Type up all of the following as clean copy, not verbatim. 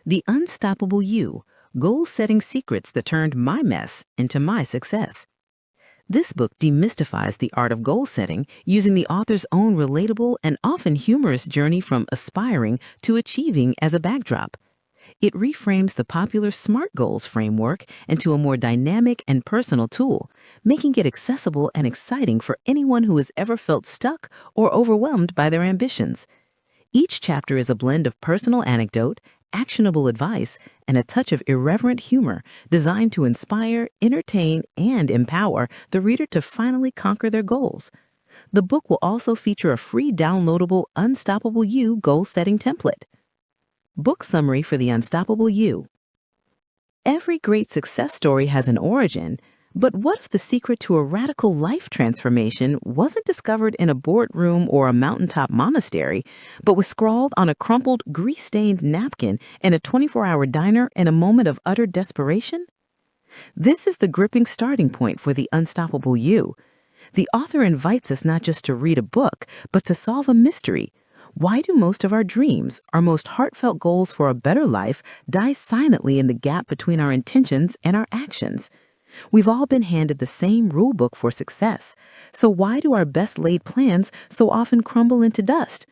The Unstoppable You, Goal-Setting Secrets That Turned My Mess into My Success. This book demystifies the art of goal setting using the author's own relatable and often humorous journey from aspiring to achieving as a backdrop. It reframes the popular SMART goals framework into a more dynamic and personal tool, making it accessible and exciting for anyone who has ever felt stuck or overwhelmed by their ambitions. Each chapter is a blend of personal anecdote, actionable advice, and a touch of irreverent humor designed to inspire, entertain, and empower the reader to finally conquer their goals. The book will also feature a free downloadable Unstoppable You goal-setting template. Book summary for The Unstoppable You. Every great success story has an origin, but what if the secret to a radical life transformation wasn't discovered in a boardroom or a mountaintop monastery, but was scrawled on a crumpled, grease-stained napkin in a 24-hour diner in a moment of utter desperation? This is the gripping starting point for The Unstoppable You. The author invites us not just to read a book, but to solve a mystery. Why do most of our dreams, our most heartfelt goals for a better life, die silently in the gap between our intentions and our actions? We've all been handed the same rule book for success. So why do our best laid plans so often crumble into dust?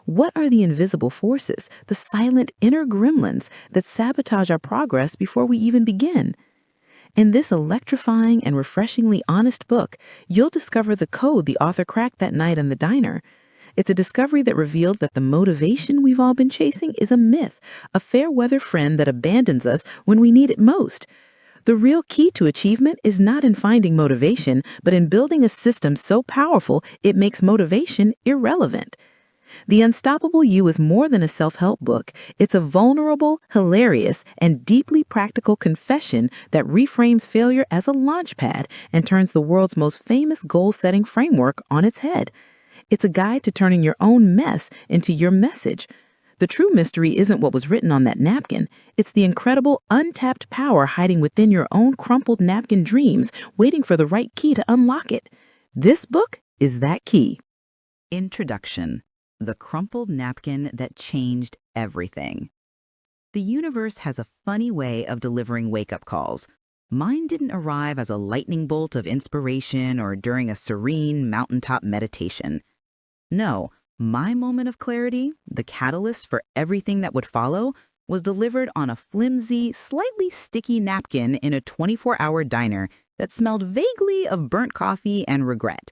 What are the invisible forces, the silent inner gremlins that sabotage our progress before we even begin? In this electrifying and refreshingly honest book, you'll discover the code the author cracked that night in the diner. It's a discovery that revealed that the motivation we've all been chasing is a myth, a fair-weather friend that abandons us when we need it most. The real key to achievement is not in finding motivation, but in building a system so powerful it makes motivation irrelevant. The Unstoppable You is more than a self-help book. It's a vulnerable, hilarious, and deeply practical confession that reframes failure as a launchpad and turns the world's most famous goal-setting framework on its head. It's a guide to turning your own mess into your message. The true mystery isn't what was written on that napkin. It's the incredible, untapped power hiding within your own crumpled napkin dreams, waiting for the right key to unlock it. This book is that key. Introduction: The Crumpled Napkin That Changed Everything. The universe has a funny way of delivering wake-up calls. Mine didn't arrive as a lightning bolt of inspiration or during a serene mountaintop meditation. No. My moment of clarity, the catalyst for everything that would follow, was delivered on a flimsy, slightly sticky napkin in a 24-hour diner that smelled vaguely of burnt coffee and regret.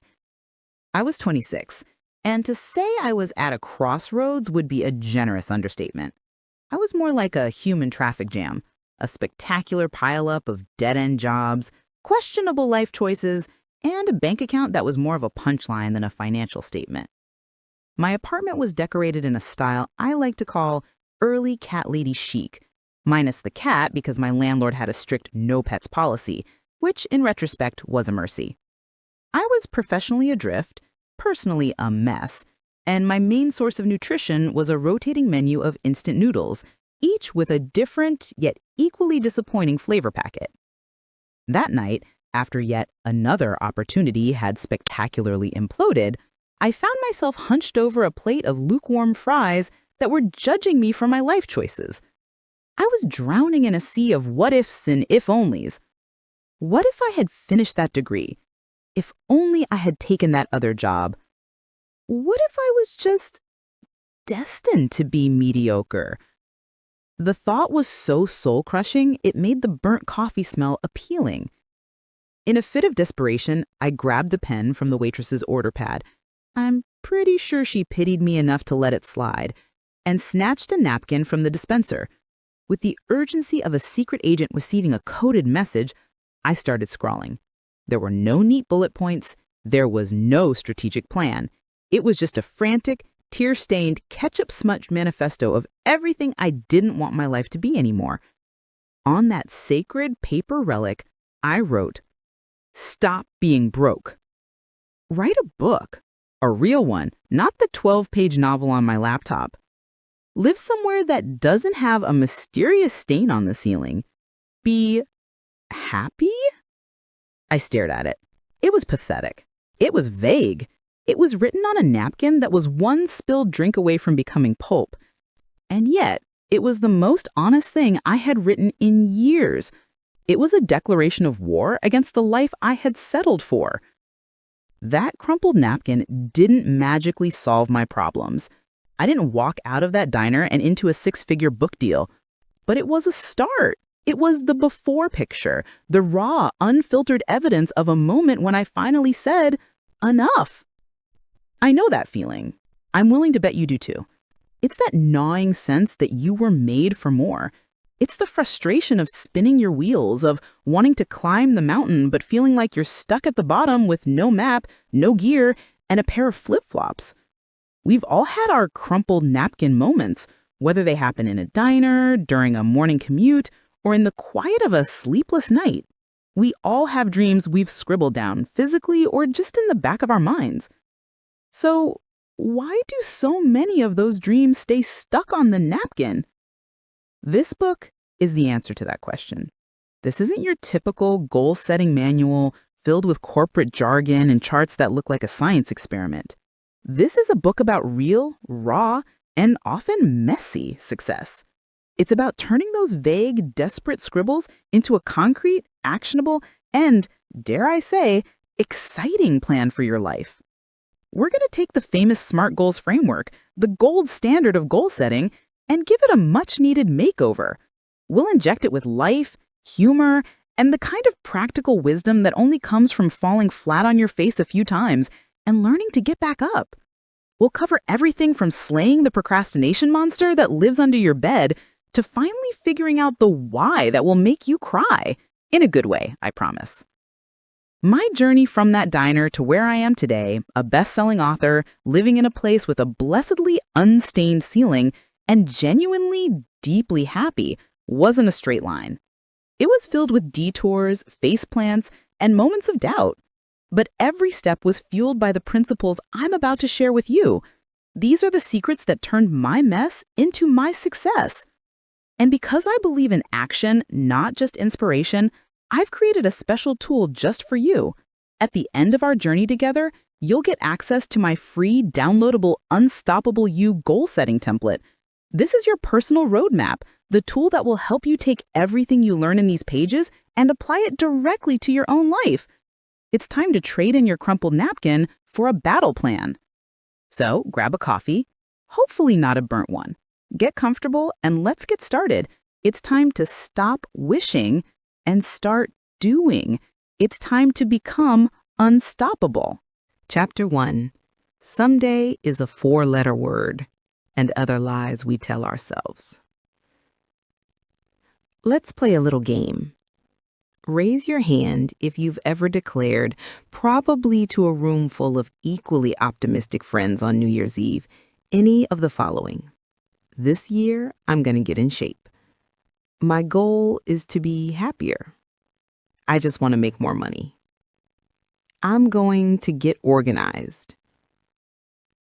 I was 26, and to say I was at a crossroads would be a generous understatement. I was more like a human traffic jam, a spectacular pileup of dead-end jobs, questionable life choices, and a bank account that was more of a punchline than a financial statement. My apartment was decorated in a style I like to call early cat lady chic, minus the cat because my landlord had a strict no pets policy, which in retrospect was a mercy. I was professionally adrift, personally a mess, and my main source of nutrition was a rotating menu of instant noodles, each with a different yet equally disappointing flavor packet. That night, after yet another opportunity had spectacularly imploded, I found myself hunched over a plate of lukewarm fries that were judging me for my life choices. I was drowning in a sea of what-ifs and if-onlys. What if I had finished that degree? If only I had taken that other job? What if I was just destined to be mediocre? The thought was so soul-crushing, it made the burnt coffee smell appealing. In a fit of desperation, I grabbed the pen from the waitress's order pad. I'm pretty sure she pitied me enough to let it slide, and snatched a napkin from the dispenser. With the urgency of a secret agent receiving a coded message, I started scrawling. There were no neat bullet points. There was no strategic plan. It was just a frantic, tear-stained, ketchup-smudged manifesto of everything I didn't want my life to be anymore. On that sacred paper relic, I wrote, "Stop being broke." Write a book. A real one, not the 12-page novel on my laptop. Live somewhere that doesn't have a mysterious stain on the ceiling. Be happy? I stared at it. It was pathetic. It was vague. It was written on a napkin that was one spilled drink away from becoming pulp. And yet, It was the most honest thing I had written in years. It was a declaration of war against the life I had settled for. That crumpled napkin didn't magically solve my problems. I didn't walk out of that diner and into a six-figure book deal. But it was a start. It was the before picture, the raw, unfiltered evidence of a moment when I finally said, enough. I know that feeling. I'm willing to bet you do too. It's that gnawing sense that you were made for more. It's the frustration of spinning your wheels, of wanting to climb the mountain but feeling like you're stuck at the bottom with no map, no gear, and a pair of flip-flops. We've all had our crumpled napkin moments, whether they happen in a diner, during a morning commute, or in the quiet of a sleepless night. We all have dreams we've scribbled down, physically or just in the back of our minds. So, why do so many of those dreams stay stuck on the napkin? This book is the answer to that question. This isn't your typical goal-setting manual filled with corporate jargon and charts that look like a science experiment. This is a book about real, raw, and often messy success. It's about turning those vague, desperate scribbles into a concrete, actionable, and, dare I say, exciting plan for your life. We're going to take the famous SMART goals framework, the gold standard of goal setting, and give it a much-needed makeover. We'll inject it with life, humor, and the kind of practical wisdom that only comes from falling flat on your face a few times and learning to get back up. We'll cover everything from slaying the procrastination monster that lives under your bed to finally figuring out the why that will make you cry. In a good way, I promise. My journey from that diner to where I am today, a best-selling author, living in a place with a blessedly unstained ceiling, and genuinely deeply happy, wasn't a straight line. It was filled with detours, faceplants, and moments of doubt. But every step was fueled by the principles I'm about to share with you. These are the secrets that turned my mess into my success. And because I believe in action, not just inspiration, I've created a special tool just for you. At the end of our journey together, you'll get access to my free, downloadable, Unstoppable You goal-setting template. This is your personal roadmap, the tool that will help you take everything you learn in these pages and apply it directly to your own life. It's time to trade in your crumpled napkin for a battle plan. So grab a coffee, hopefully not a burnt one. Get comfortable and let's get started. It's time to stop wishing and start doing. It's time to become unstoppable. Chapter 1. Someday is a 4-letter word, and other lies we tell ourselves. Let's play a little game. Raise your hand if you've ever declared, probably to a room full of equally optimistic friends on New Year's Eve, any of the following. This year, I'm going to get in shape. My goal is to be happier. I just want to make more money. I'm going to get organized.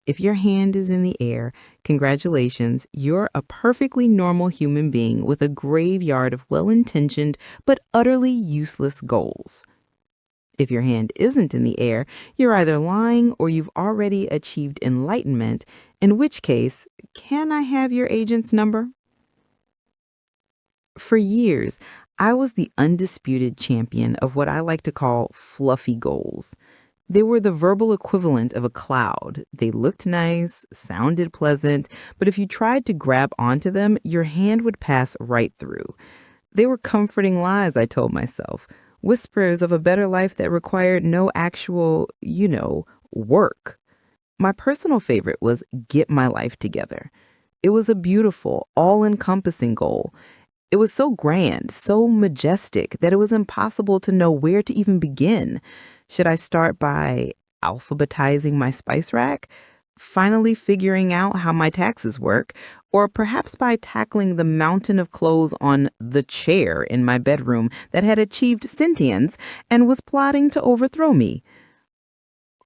If your hand is in the air, congratulations, you're a perfectly normal human being with a graveyard of well-intentioned but utterly useless goals. If your hand isn't in the air, you're either lying or you've already achieved enlightenment, in which case, can I have your agent's number? For years, I was the undisputed champion of what I like to call fluffy goals. They were the verbal equivalent of a cloud. They looked nice, sounded pleasant, but if you tried to grab onto them, your hand would pass right through. They were comforting lies, I told myself, whispers of a better life that required no actual, work. My personal favorite was get my life together. It was a beautiful, all-encompassing goal. It was so grand, so majestic, that it was impossible to know where to even begin. Should I start by alphabetizing my spice rack, finally figuring out how my taxes work, or perhaps by tackling the mountain of clothes on the chair in my bedroom that had achieved sentience and was plotting to overthrow me?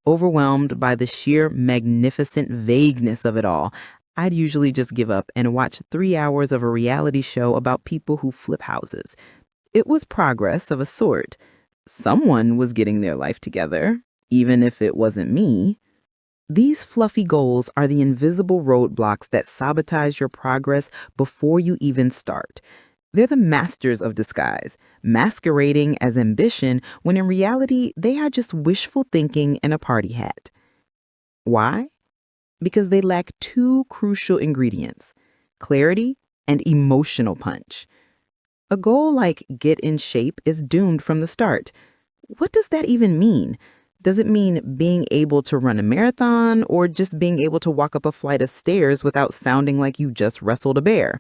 Overwhelmed by the sheer magnificent vagueness of it all, I'd usually just give up and watch 3 hours of a reality show about people who flip houses. It was progress of a sort. Someone was getting their life together, even if it wasn't me. These fluffy goals are the invisible roadblocks that sabotage your progress before you even start. They're the masters of disguise, masquerading as ambition when in reality they are just wishful thinking in a party hat. Why? Because they lack two crucial ingredients: clarity and emotional punch. A goal like get in shape is doomed from the start. What does that even mean? Does it mean being able to run a marathon or just being able to walk up a flight of stairs without sounding like you just wrestled a bear?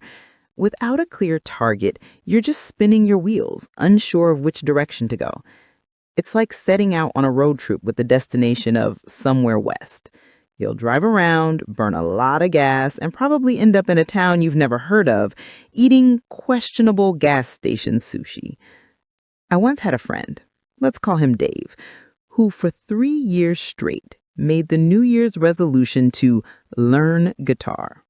Without a clear target, you're just spinning your wheels, unsure of which direction to go. It's like setting out on a road trip with the destination of somewhere west. You'll drive around, burn a lot of gas, and probably end up in a town you've never heard of, eating questionable gas station sushi. I once had a friend, let's call him Dave, who for 3 years straight made the New Year's resolution to learn guitar.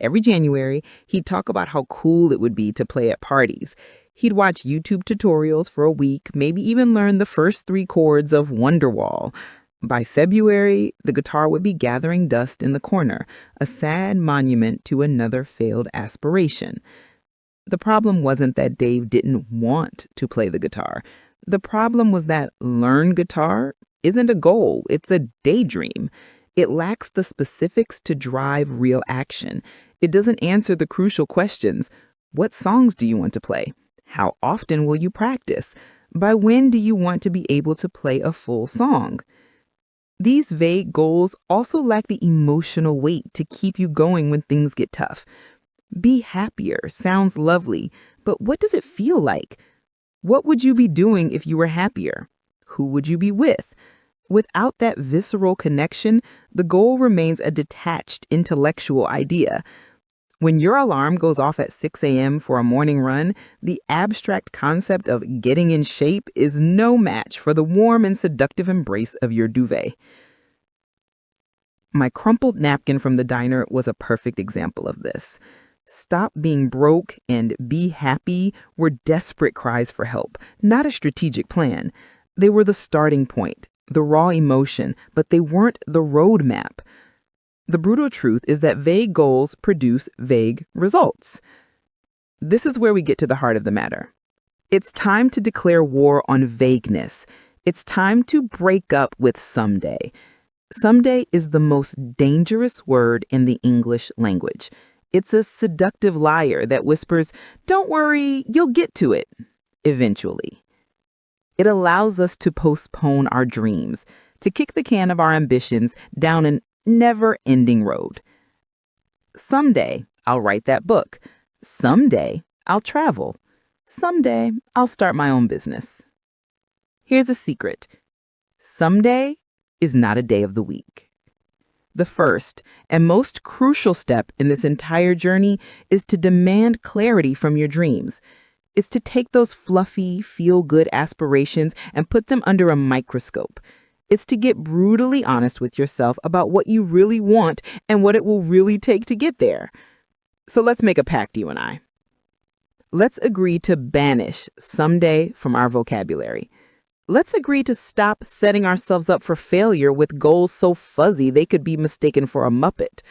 Every January, he'd talk about how cool it would be to play at parties. He'd watch YouTube tutorials for a week, maybe even learn the first 3 chords of Wonderwall. By February, the guitar would be gathering dust in the corner, a sad monument to another failed aspiration. The problem wasn't that Dave didn't want to play the guitar. The problem was that learn guitar isn't a goal, it's a daydream. It lacks the specifics to drive real action. It doesn't answer the crucial questions. What songs do you want to play? How often will you practice? By when do you want to be able to play a full song? These vague goals also lack the emotional weight to keep you going when things get tough. Be happier sounds lovely, but what does it feel like? What would you be doing if you were happier? Who would you be with? Without that visceral connection, the goal remains a detached intellectual idea. When your alarm goes off at 6 a.m. for a morning run, the abstract concept of getting in shape is no match for the warm and seductive embrace of your duvet. My crumpled napkin from the diner was a perfect example of this. Stop being broke and be happy were desperate cries for help, not a strategic plan. They were the starting point, the raw emotion, but they weren't the roadmap. The brutal truth is that vague goals produce vague results. This is where we get to the heart of the matter. It's time to declare war on vagueness. It's time to break up with someday. Someday is the most dangerous word in the English language. It's a seductive liar that whispers, "Don't worry, you'll get to it," eventually. It allows us to postpone our dreams, to kick the can of our ambitions down an never-ending road. Someday, I'll write that book. Someday, I'll travel. Someday, I'll start my own business. Here's a secret. Someday is not a day of the week. The first and most crucial step in this entire journey is to demand clarity from your dreams. It's to take those fluffy, feel-good aspirations and put them under a microscope. It's to get brutally honest with yourself about what you really want and what it will really take to get there. So let's make a pact, you and I. Let's agree to banish someday from our vocabulary. Let's agree to stop setting ourselves up for failure with goals so fuzzy they could be mistaken for a Muppet.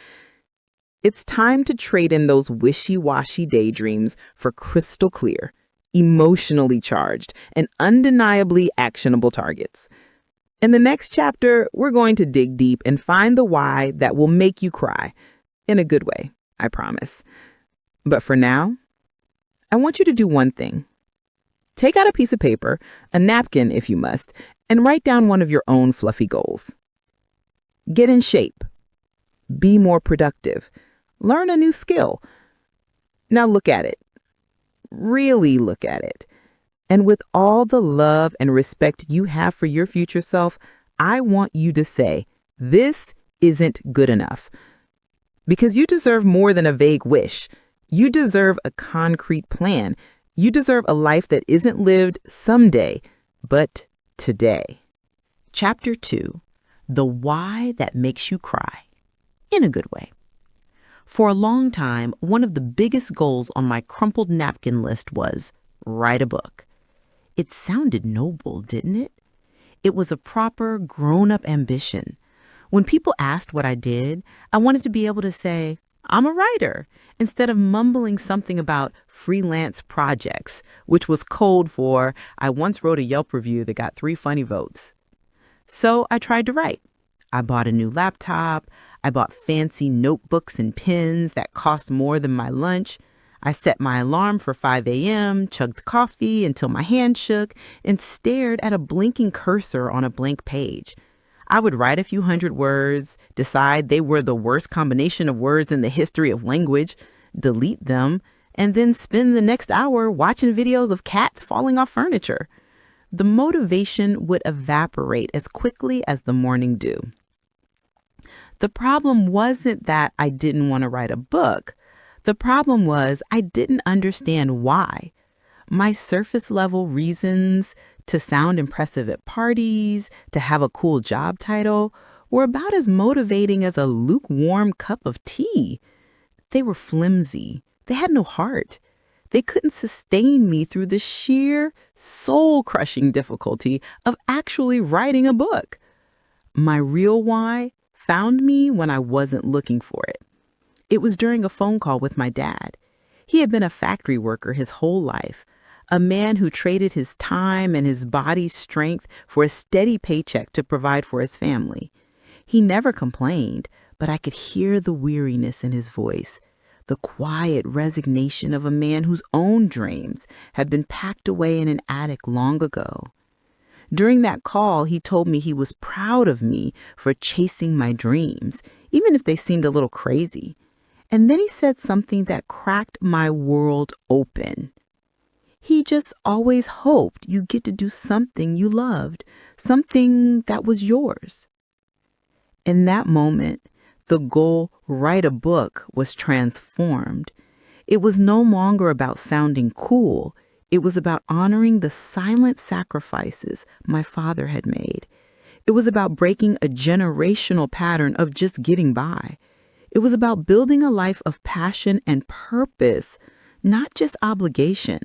It's time to trade in those wishy-washy daydreams for crystal clear, emotionally charged, and undeniably actionable targets. In the next chapter, we're going to dig deep and find the why that will make you cry. In a good way, I promise. But for now, I want you to do one thing. Take out a piece of paper, a napkin if you must, and write down one of your own fluffy goals. Get in shape. Be more productive. Learn a new skill. Now look at it. Really look at it. And with all the love and respect you have for your future self, I want you to say, this isn't good enough. Because you deserve more than a vague wish. You deserve a concrete plan. You deserve a life that isn't lived someday, but today. Chapter 2. The Why That Makes You Cry. In a good way. For a long time, one of the biggest goals on my crumpled napkin list was write a book. It sounded noble, didn't it? It was a proper, grown-up ambition. When people asked what I did, I wanted to be able to say, I'm a writer, instead of mumbling something about freelance projects, which was code for, I once wrote a Yelp review that got 3 funny votes. So I tried to write. I bought a new laptop. I bought fancy notebooks and pens that cost more than my lunch. I set my alarm for 5 a.m., chugged coffee until my hand shook, and stared at a blinking cursor on a blank page. I would write a few hundred words, decide they were the worst combination of words in the history of language, delete them, and then spend the next hour watching videos of cats falling off furniture. The motivation would evaporate as quickly as the morning dew. The problem wasn't that I didn't want to write a book. The problem was I didn't understand why. My surface level reasons to sound impressive at parties, to have a cool job title, were about as motivating as a lukewarm cup of tea. They were flimsy. They had no heart. They couldn't sustain me through the sheer, soul-crushing difficulty of actually writing a book. My real why found me when I wasn't looking for it. It was during a phone call with my dad. He had been a factory worker his whole life, a man who traded his time and his body's strength for a steady paycheck to provide for his family. He never complained, but I could hear the weariness in his voice, the quiet resignation of a man whose own dreams had been packed away in an attic long ago. During that call, he told me he was proud of me for chasing my dreams, even if they seemed a little crazy. And then he said something that cracked my world open. He just always hoped you get to do something you loved, something that was yours. In that moment, the goal, write a book, was transformed. It was no longer about sounding cool. It was about honoring the silent sacrifices my father had made. It was about breaking a generational pattern of just getting by. It was about building a life of passion and purpose, not just obligation.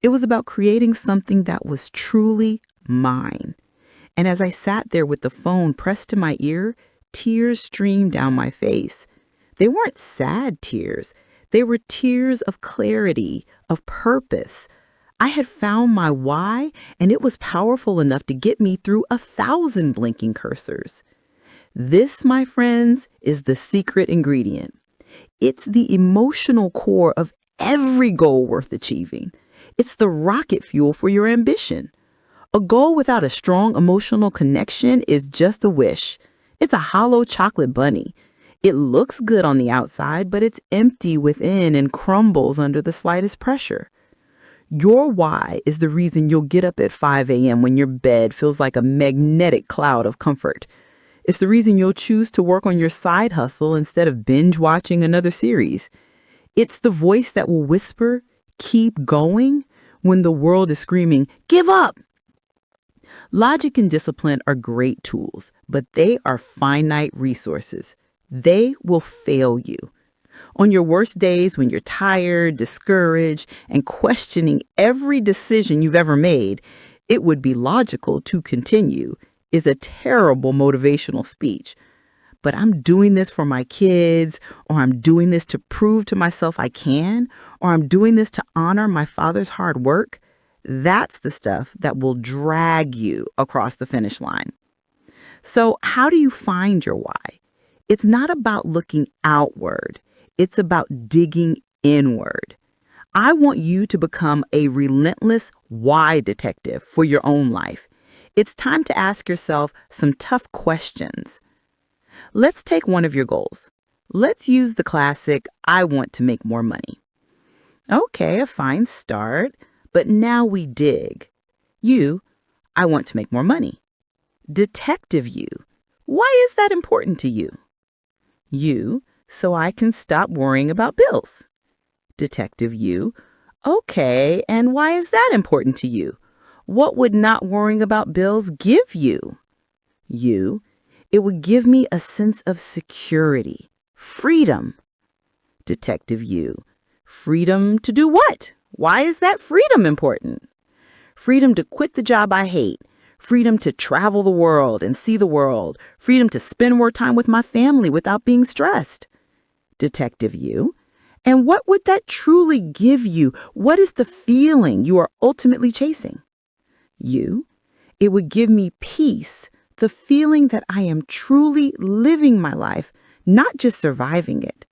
It was about creating something that was truly mine. And as I sat there with the phone pressed to my ear, tears streamed down my face. They weren't sad tears. They were tears of clarity, of purpose. I had found my why, and it was powerful enough to get me through 1,000 blinking cursors. This, my friends, is the secret ingredient. It's the emotional core of every goal worth achieving. It's the rocket fuel for your ambition. A goal without a strong emotional connection is just a wish. It's a hollow chocolate bunny. It looks good on the outside, but it's empty within and crumbles under the slightest pressure. Your why is the reason you'll get up at 5 a.m. when your bed feels like a magnetic cloud of comfort. It's the reason you'll choose to work on your side hustle instead of binge watching another series. It's the voice that will whisper, keep going, when the world is screaming, give up. Logic and discipline are great tools, but they are finite resources. They will fail you. On your worst days, when you're tired, discouraged, and questioning every decision you've ever made, it would be logical to continue is a terrible motivational speech. But I'm doing this for my kids, or I'm doing this to prove to myself I can, or I'm doing this to honor my father's hard work. That's the stuff that will drag you across the finish line. So how do you find your why? It's not about looking outward. It's about digging inward. I want you to become a relentless why detective for your own life. It's time to ask yourself some tough questions. Let's take one of your goals. Let's use the classic, I want to make more money. Okay, a fine start, but now we dig. You, I want to make more money. Detective you, why is that important to you? You, so I can stop worrying about bills. Detective you, okay, and why is that important to you? What would not worrying about bills give you? You, it would give me a sense of security, freedom. Detective you, freedom to do what? Why is that freedom important? Freedom to quit the job I hate. freedom to travel the world and see the world, freedom to spend more time with my family without being stressed. Detective U, and what would that truly give you? What is the feeling you are ultimately chasing? You, it would give me peace, the feeling that I am truly living my life, not just surviving it.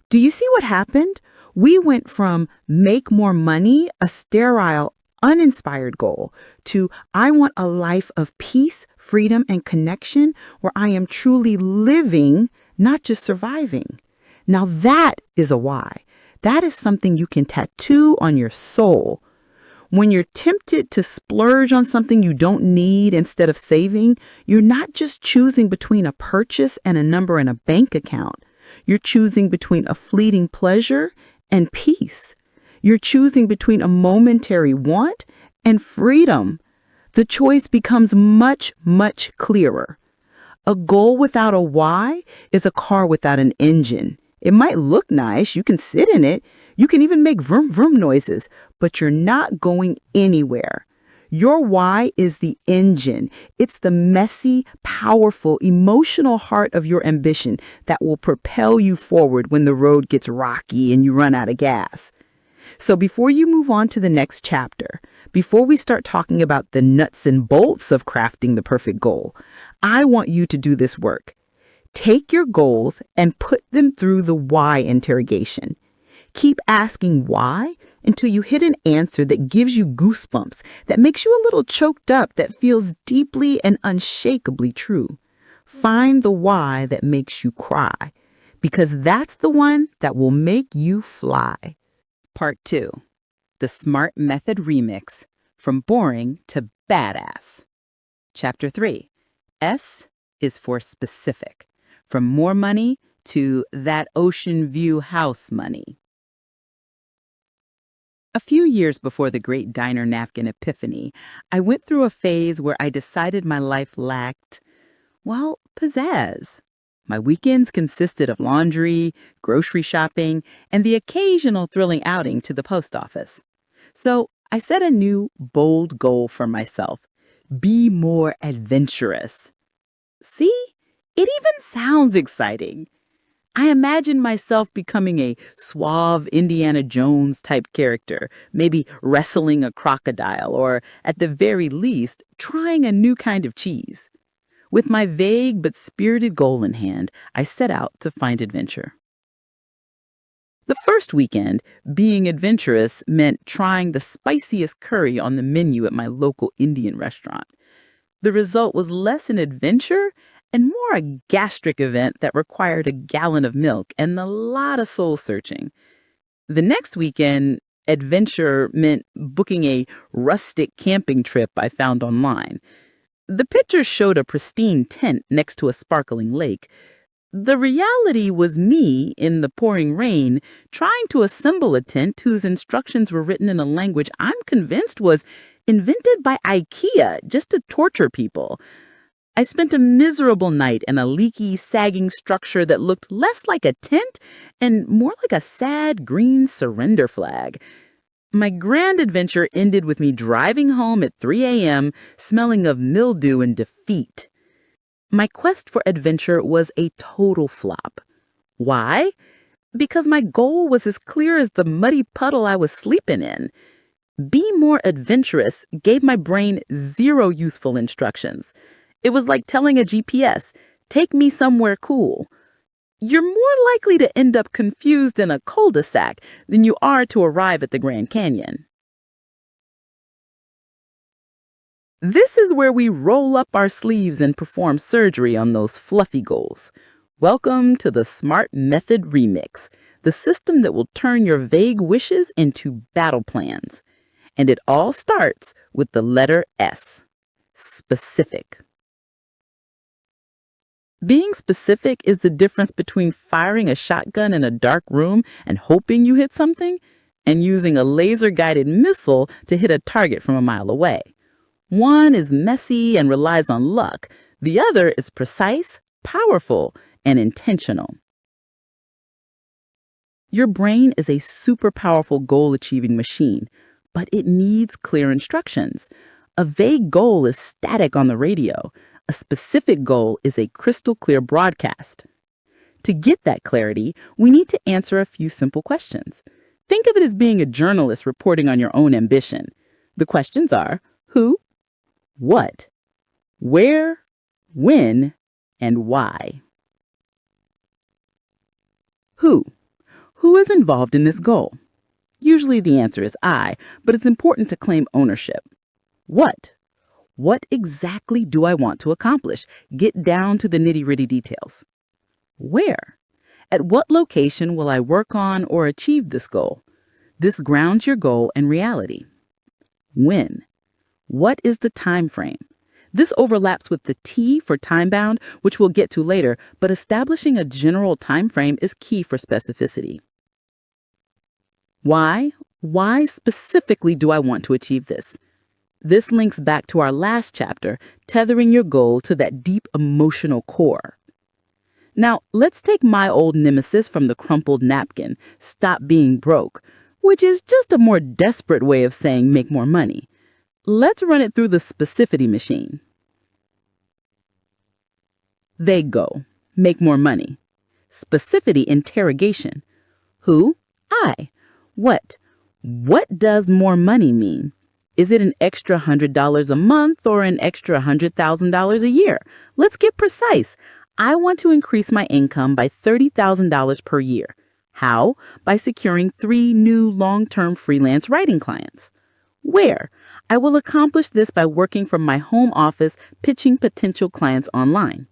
Do you see what happened? We went from make more money, a sterile, uninspired goal, to I want a life of peace, freedom, and connection where I am truly living, not just surviving. Now that is a why. That is something you can tattoo on your soul. When you're tempted to splurge on something you don't need instead of saving, you're not just choosing between a purchase and a number in a bank account. You're choosing between a fleeting pleasure and peace. You're choosing between a momentary want and freedom. The choice becomes much, much clearer. A goal without a why is a car without an engine. It might look nice, you can sit in it, you can even make vroom vroom noises, but you're not going anywhere. Your why is the engine. It's the messy, powerful, emotional heart of your ambition that will propel you forward when the road gets rocky and you run out of gas. So before you move on to the next chapter, before we start talking about the nuts and bolts of crafting the perfect goal, I want you to do this work. Take your goals and put them through the why interrogation. Keep asking why until you hit an answer that gives you goosebumps, that makes you a little choked up, that feels deeply and unshakably true. Find the why that makes you cry, because that's the one that will make you fly. Part 2. The S.M.A.R.T Method Remix, From Boring to Badass. Chapter 3. S is for specific. From more money to that ocean view house money. A few years before the great diner napkin epiphany, I went through a phase where I decided my life lacked, well, pizzazz. My weekends consisted of laundry, grocery shopping, and the occasional thrilling outing to the post office. So I set a new, bold goal for myself. Be more adventurous. See? It even sounds exciting. I imagine myself becoming a suave Indiana Jones type character, maybe wrestling a crocodile, or at the very least, trying a new kind of cheese. With my vague but spirited goal in hand, I set out to find adventure. The first weekend, being adventurous meant trying the spiciest curry on the menu at my local Indian restaurant. The result was less an adventure and more a gastric event that required a gallon of milk and a lot of soul searching. The next weekend, adventure meant booking a rustic camping trip I found online. The pictures showed a pristine tent next to a sparkling lake. The reality was me, in the pouring rain, trying to assemble a tent whose instructions were written in a language I'm convinced was invented by IKEA just to torture people. I spent a miserable night in a leaky, sagging structure that looked less like a tent and more like a sad green surrender flag. My grand adventure ended with me driving home at 3 a.m., smelling of mildew and defeat. My quest for adventure was a total flop. Why? Because my goal was as clear as the muddy puddle I was sleeping in. Be more adventurous gave my brain zero useful instructions. It was like telling a GPS, take me somewhere cool. You're more likely to end up confused in a cul-de-sac than you are to arrive at the Grand Canyon. This is where we roll up our sleeves and perform surgery on those fluffy goals. Welcome to the S.M.A.R.T Method Remix, the system that will turn your vague wishes into battle plans. And it all starts with the letter S. Specific. Being specific is the difference between firing a shotgun in a dark room and hoping you hit something, and using a laser-guided missile to hit a target from a mile away. One is messy and relies on luck. The other is precise, powerful, and intentional. Your brain is a super powerful goal-achieving machine, but it needs clear instructions. A vague goal is static on the radio. A specific goal is a crystal clear broadcast. To get that clarity, we need to answer a few simple questions. Think of it as being a journalist reporting on your own ambition. The questions are who, what, where, when, and why. Who? Who is involved in this goal? Usually the answer is I, but it's important to claim ownership. What? What exactly do I want to accomplish? Get down to the nitty-gritty details. Where? At what location will I work on or achieve this goal? This grounds your goal in reality. When? What is the time frame? This overlaps with the T for time-bound, which we'll get to later, but establishing a general time frame is key for specificity. Why? Why specifically do I want to achieve this? This links back to our last chapter, tethering your goal to that deep emotional core. Now, let's take my old nemesis from the crumpled napkin, stop being broke, which is just a more desperate way of saying make more money. Let's run it through the specificity machine. They go. Make more money. Specificity interrogation. Who? I. What? What does more money mean? Is it an extra $100 a month or an extra $100,000 a year? Let's get precise. I want to increase my income by $30,000 per year. How? By securing 3 new long-term freelance writing clients. Where? I will accomplish this by working from my home office, pitching potential clients online.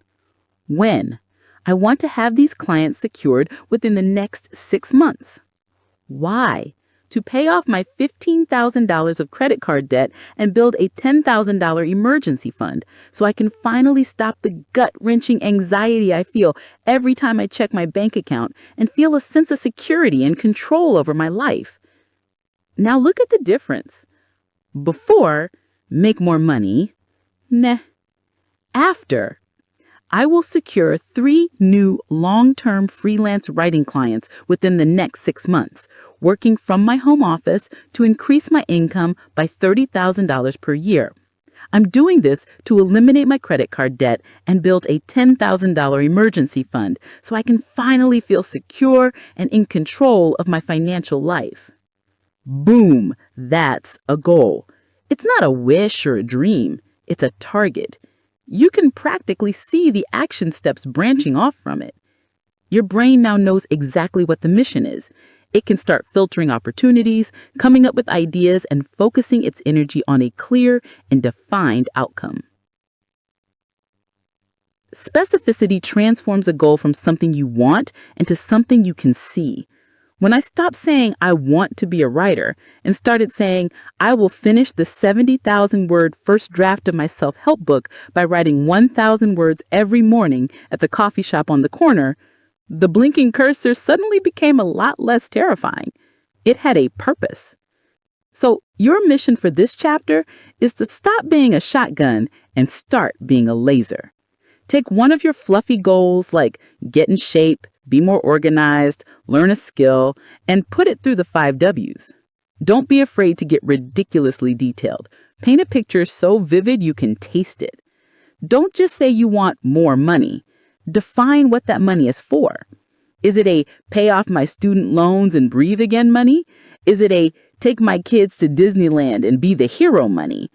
When? I want to have these clients secured within the next 6 months. Why? To pay off my $15,000 of credit card debt and build a $10,000 emergency fund so I can finally stop the gut-wrenching anxiety I feel every time I check my bank account and feel a sense of security and control over my life. Now look at the difference. Before, make more money. Nah. After, I will secure 3 new long-term freelance writing clients within the next 6 months, working from my home office to increase my income by $30,000 per year. I'm doing this to eliminate my credit card debt and build a $10,000 emergency fund so I can finally feel secure and in control of my financial life. Boom, that's a goal. It's not a wish or a dream, it's a target. You can practically see the action steps branching off from it. Your brain now knows exactly what the mission is. It can start filtering opportunities, coming up with ideas, and focusing its energy on a clear and defined outcome. Specificity transforms a goal from something you want into something you can see. When I stopped saying I want to be a writer and started saying I will finish the 70,000-word first draft of my self-help book by writing 1,000 words every morning at the coffee shop on the corner, the blinking cursor suddenly became a lot less terrifying. It had a purpose. So your mission for this chapter is to stop being a shotgun and start being a laser. Take one of your fluffy goals like get in shape, be more organized, learn a skill, and put it through the 5 W's. Don't be afraid to get ridiculously detailed. Paint a picture so vivid you can taste it. Don't just say you want more money. Define what that money is for. Is it a pay off my student loans and breathe again money? Is it a take my kids to Disneyland and be the hero money?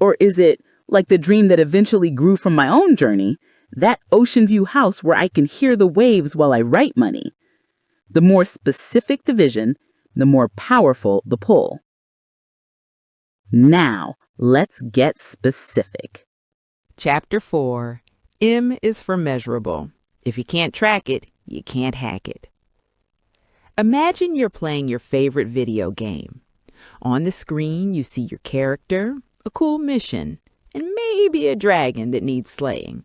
Or is it, like the dream that eventually grew from my own journey, that ocean view house where I can hear the waves while I write money? The more specific the vision, the more powerful the pull. Now, let's get specific. Chapter 4. M is for measurable. If you can't track it, you can't hack it. Imagine you're playing your favorite video game. On the screen, you see your character, a cool mission, and maybe a dragon that needs slaying.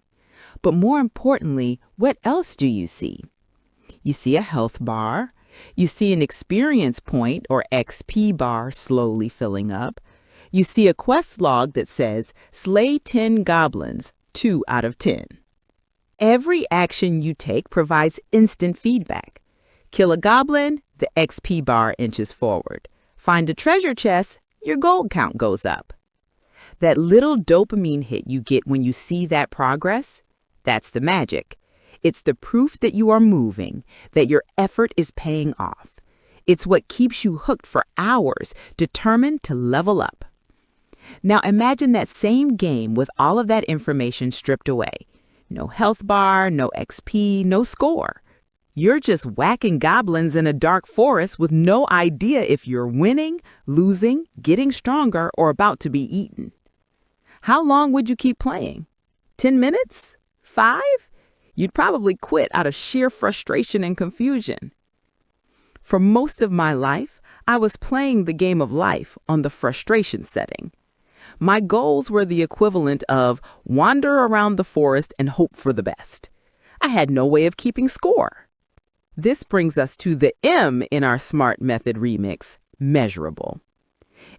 But more importantly, what else do you see? You see a health bar. You see an experience point or XP bar slowly filling up. You see a quest log that says, slay 10 goblins, 2 out of 10. Every action you take provides instant feedback. Kill a goblin, the XP bar inches forward. Find a treasure chest, your gold count goes up. That little dopamine hit you get when you see that progress, that's the magic. It's the proof that you are moving, that your effort is paying off. It's what keeps you hooked for hours, determined to level up. Now imagine that same game with all of that information stripped away. No health bar, no XP, no score. You're just whacking goblins in a dark forest with no idea if you're winning, losing, getting stronger, or about to be eaten. How long would you keep playing? 10 minutes? 5? You'd probably quit out of sheer frustration and confusion. For most of my life, I was playing the game of life on the frustration setting. My goals were the equivalent of wander around the forest and hope for the best. I had no way of keeping score. This brings us to the M in our SMART method remix, measurable.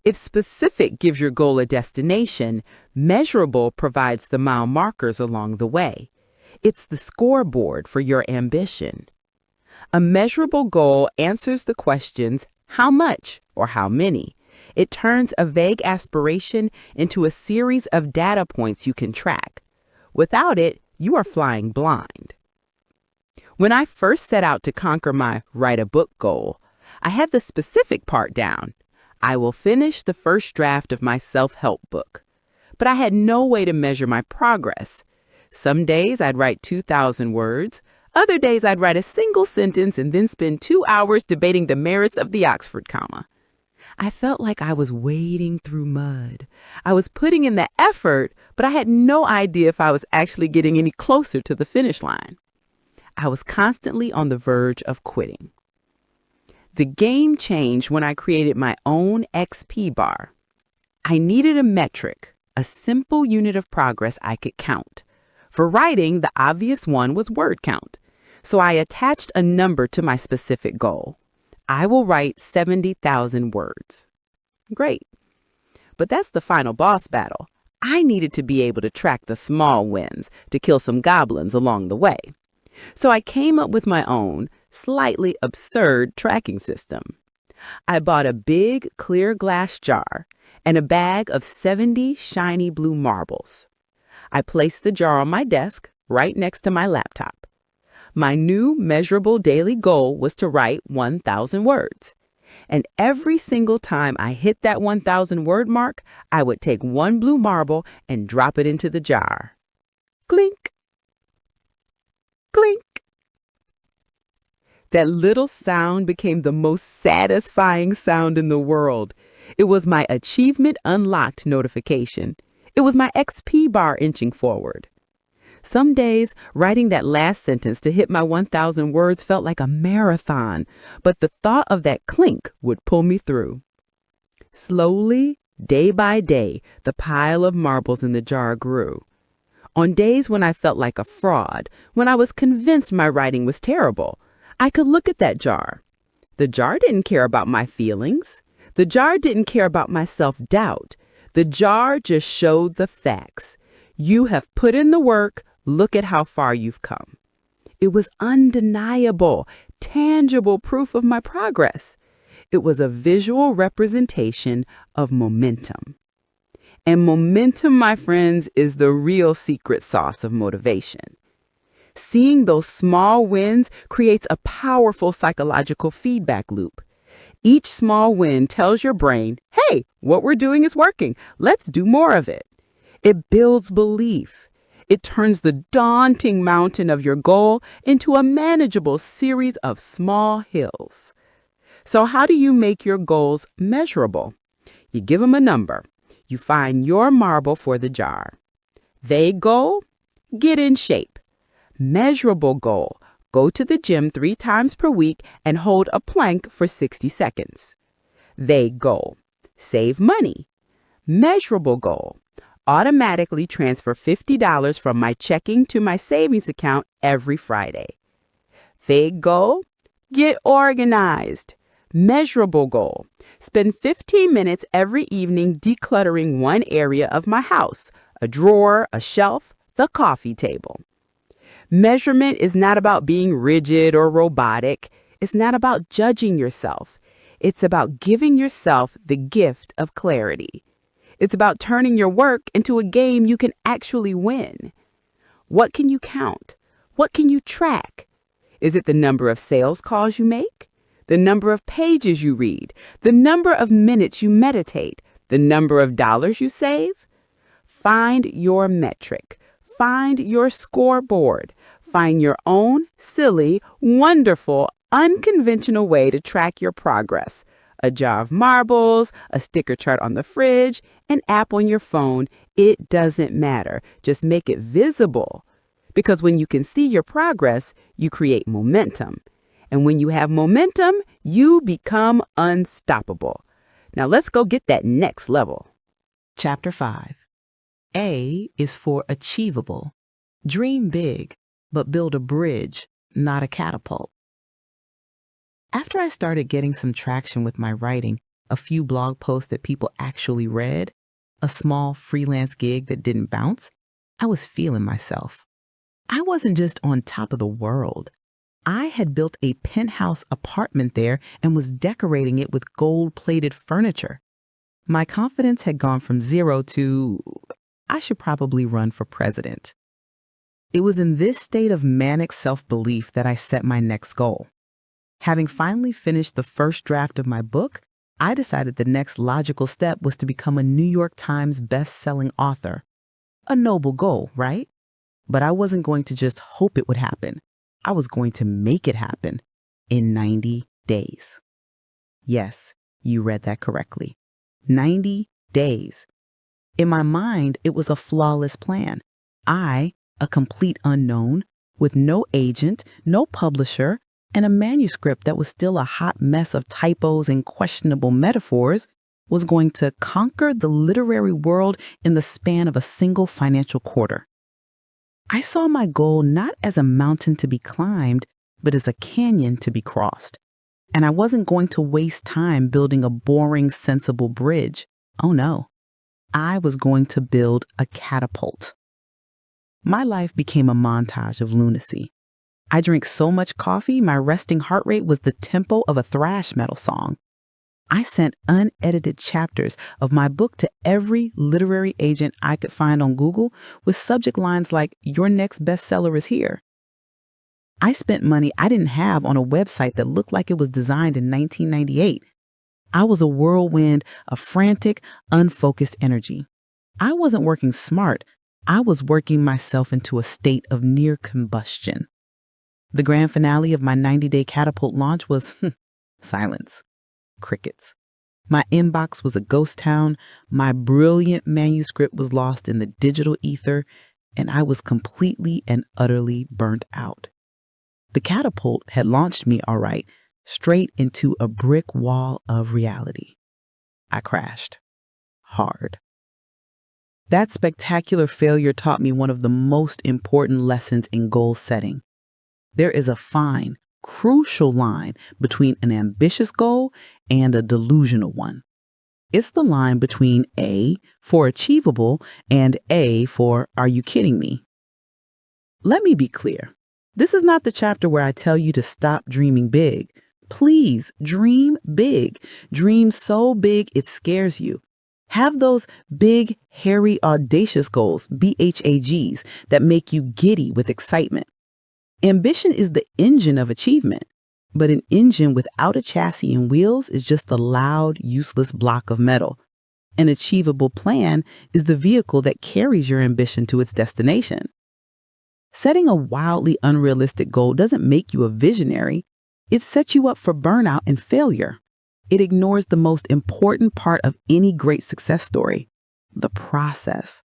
If specific gives your goal a destination, measurable provides the mile markers along the way. It's the scoreboard for your ambition. A measurable goal answers the questions, how much or how many? It turns a vague aspiration into a series of data points you can track. Without it, you are flying blind. When I first set out to conquer my write a book goal, I had the specific part down. I will finish the first draft of my self-help book. But I had no way to measure my progress. Some days I'd write 2,000 words. Other days I'd write a single sentence and then spend 2 hours debating the merits of the Oxford comma. I felt like I was wading through mud. I was putting in the effort, but I had no idea if I was actually getting any closer to the finish line. I was constantly on the verge of quitting. The game changed when I created my own XP bar. I needed a metric, a simple unit of progress I could count. For writing, the obvious one was word count. So I attached a number to my specific goal. I will write 70,000 words. Great. But that's the final boss battle. I needed to be able to track the small wins, to kill some goblins along the way. So I came up with my own, slightly absurd tracking system. I bought a big clear glass jar and a bag of 70 shiny blue marbles. I placed the jar on my desk right next to my laptop. My new measurable daily goal was to write 1,000 words. And every single time I hit that 1,000 word mark, I would take one blue marble and drop it into the jar. Clink. Clink. That little sound became the most satisfying sound in the world. It was my achievement unlocked notification. It was my XP bar inching forward. Some days, writing that last sentence to hit my 1,000 words felt like a marathon, but the thought of that clink would pull me through. Slowly, day by day, the pile of marbles in the jar grew. On days when I felt like a fraud, when I was convinced my writing was terrible, I could look at that jar. The jar didn't care about my feelings. The jar didn't care about my self-doubt. The jar just showed the facts. You have put in the work. Look at how far you've come. It was undeniable, tangible proof of my progress. It was a visual representation of momentum. And momentum, my friends, is the real secret sauce of motivation. Seeing those small wins creates a powerful psychological feedback loop. Each small win tells your brain, hey, what we're doing is working. Let's do more of it. It builds belief. It turns the daunting mountain of your goal into a manageable series of small hills. So how do you make your goals measurable? You give them a number. You find your marble for the jar. Vague goal? Get in shape. Measurable goal. Go to the gym 3 times per week and hold a plank for 60 seconds. Vague goal. Save money. Measurable goal. Automatically transfer $50 from my checking to my savings account every Friday. Vague goal. Get organized. Measurable goal. Spend 15 minutes every evening decluttering one area of my house, a drawer, a shelf, the coffee table. Measurement is not about being rigid or robotic. It's not about judging yourself. It's about giving yourself the gift of clarity. It's about turning your work into a game you can actually win. What can you count? What can you track? Is it the number of sales calls you make? The number of pages you read? The number of minutes you meditate? The number of dollars you save? Find your metric. Find your scoreboard. Find your own silly, wonderful, unconventional way to track your progress. A jar of marbles, a sticker chart on the fridge, an app on your phone. It doesn't matter. Just make it visible. Because when you can see your progress, you create momentum. And when you have momentum, you become unstoppable. Now let's go get that next level. Chapter 5. A is for achievable. Dream big, but build a bridge, not a catapult. After I started getting some traction with my writing, a few blog posts that people actually read, a small freelance gig that didn't bounce, I was feeling myself. I wasn't just on top of the world. I had built a penthouse apartment there and was decorating it with gold-plated furniture. My confidence had gone from 0 to, I should probably run for president. It was in this state of manic self-belief that I set my next goal. Having finally finished the first draft of my book, I decided the next logical step was to become a New York Times best-selling author. A noble goal, right? But I wasn't going to just hope it would happen. I was going to make it happen in 90 days. Yes, you read that correctly. 90 days. In my mind, it was a flawless plan. I, a complete unknown, with no agent, no publisher, and a manuscript that was still a hot mess of typos and questionable metaphors, was going to conquer the literary world in the span of a single financial quarter. I saw my goal not as a mountain to be climbed, but as a canyon to be crossed. And I wasn't going to waste time building a boring, sensible bridge. Oh no. I was going to build a catapult. My life became a montage of lunacy. I drank so much coffee, my resting heart rate was the tempo of a thrash metal song. I sent unedited chapters of my book to every literary agent I could find on Google with subject lines like, "Your next bestseller is here." I spent money I didn't have on a website that looked like it was designed in 1998. I was a whirlwind of frantic, unfocused energy. I wasn't working smart. I was working myself into a state of near combustion. The grand finale of my 90-day catapult launch was silence. Crickets. My inbox was a ghost town, my brilliant manuscript was lost in the digital ether, and I was completely and utterly burnt out. The catapult had launched me, all right, straight into a brick wall of reality. I crashed. Hard. That spectacular failure taught me one of the most important lessons in goal setting. There is a fine, crucial line between an ambitious goal and a delusional one. It's the line between A for achievable and A for are you kidding me? Let me be clear. This is not the chapter where I tell you to stop dreaming big. Please dream big. Dream so big it scares you. Have those big, hairy, audacious goals, BHAGs, that make you giddy with excitement. Ambition is the engine of achievement, but an engine without a chassis and wheels is just a loud, useless block of metal. An achievable plan is the vehicle that carries your ambition to its destination. Setting a wildly unrealistic goal doesn't make you a visionary. It sets you up for burnout and failure. It ignores the most important part of any great success story, the process.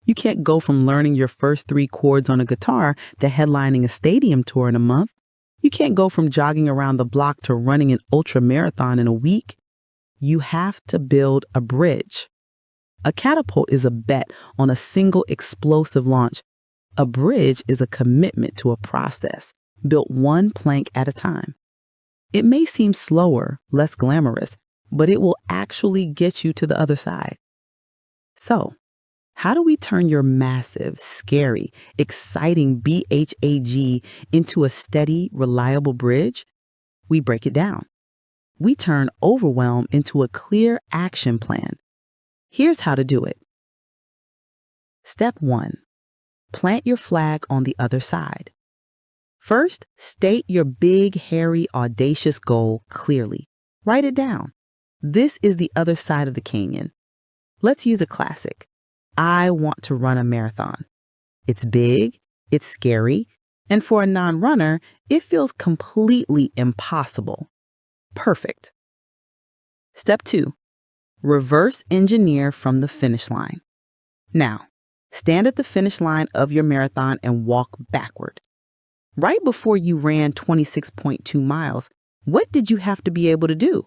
You can't go from learning your first 3 chords on a guitar to headlining a stadium tour in a month. You can't go from jogging around the block to running an ultra marathon in a week. You have to build a bridge. A catapult is a bet on a single explosive launch. A bridge is a commitment to a process, built one plank at a time. It may seem slower, less glamorous, but it will actually get you to the other side. So, how do we turn your massive, scary, exciting BHAG into a steady, reliable bridge? We break it down. We turn overwhelm into a clear action plan. Here's how to do it. Step 1. Plant your flag on the other side. First, state your big, hairy, audacious goal clearly. Write it down. This is the other side of the canyon. Let's use a classic. I want to run a marathon. It's big, it's scary, and for a non-runner, it feels completely impossible. Perfect. Step 2. Reverse engineer from the finish line. Now, stand at the finish line of your marathon and walk backward. Right before you ran 26.2 miles, what did you have to be able to do?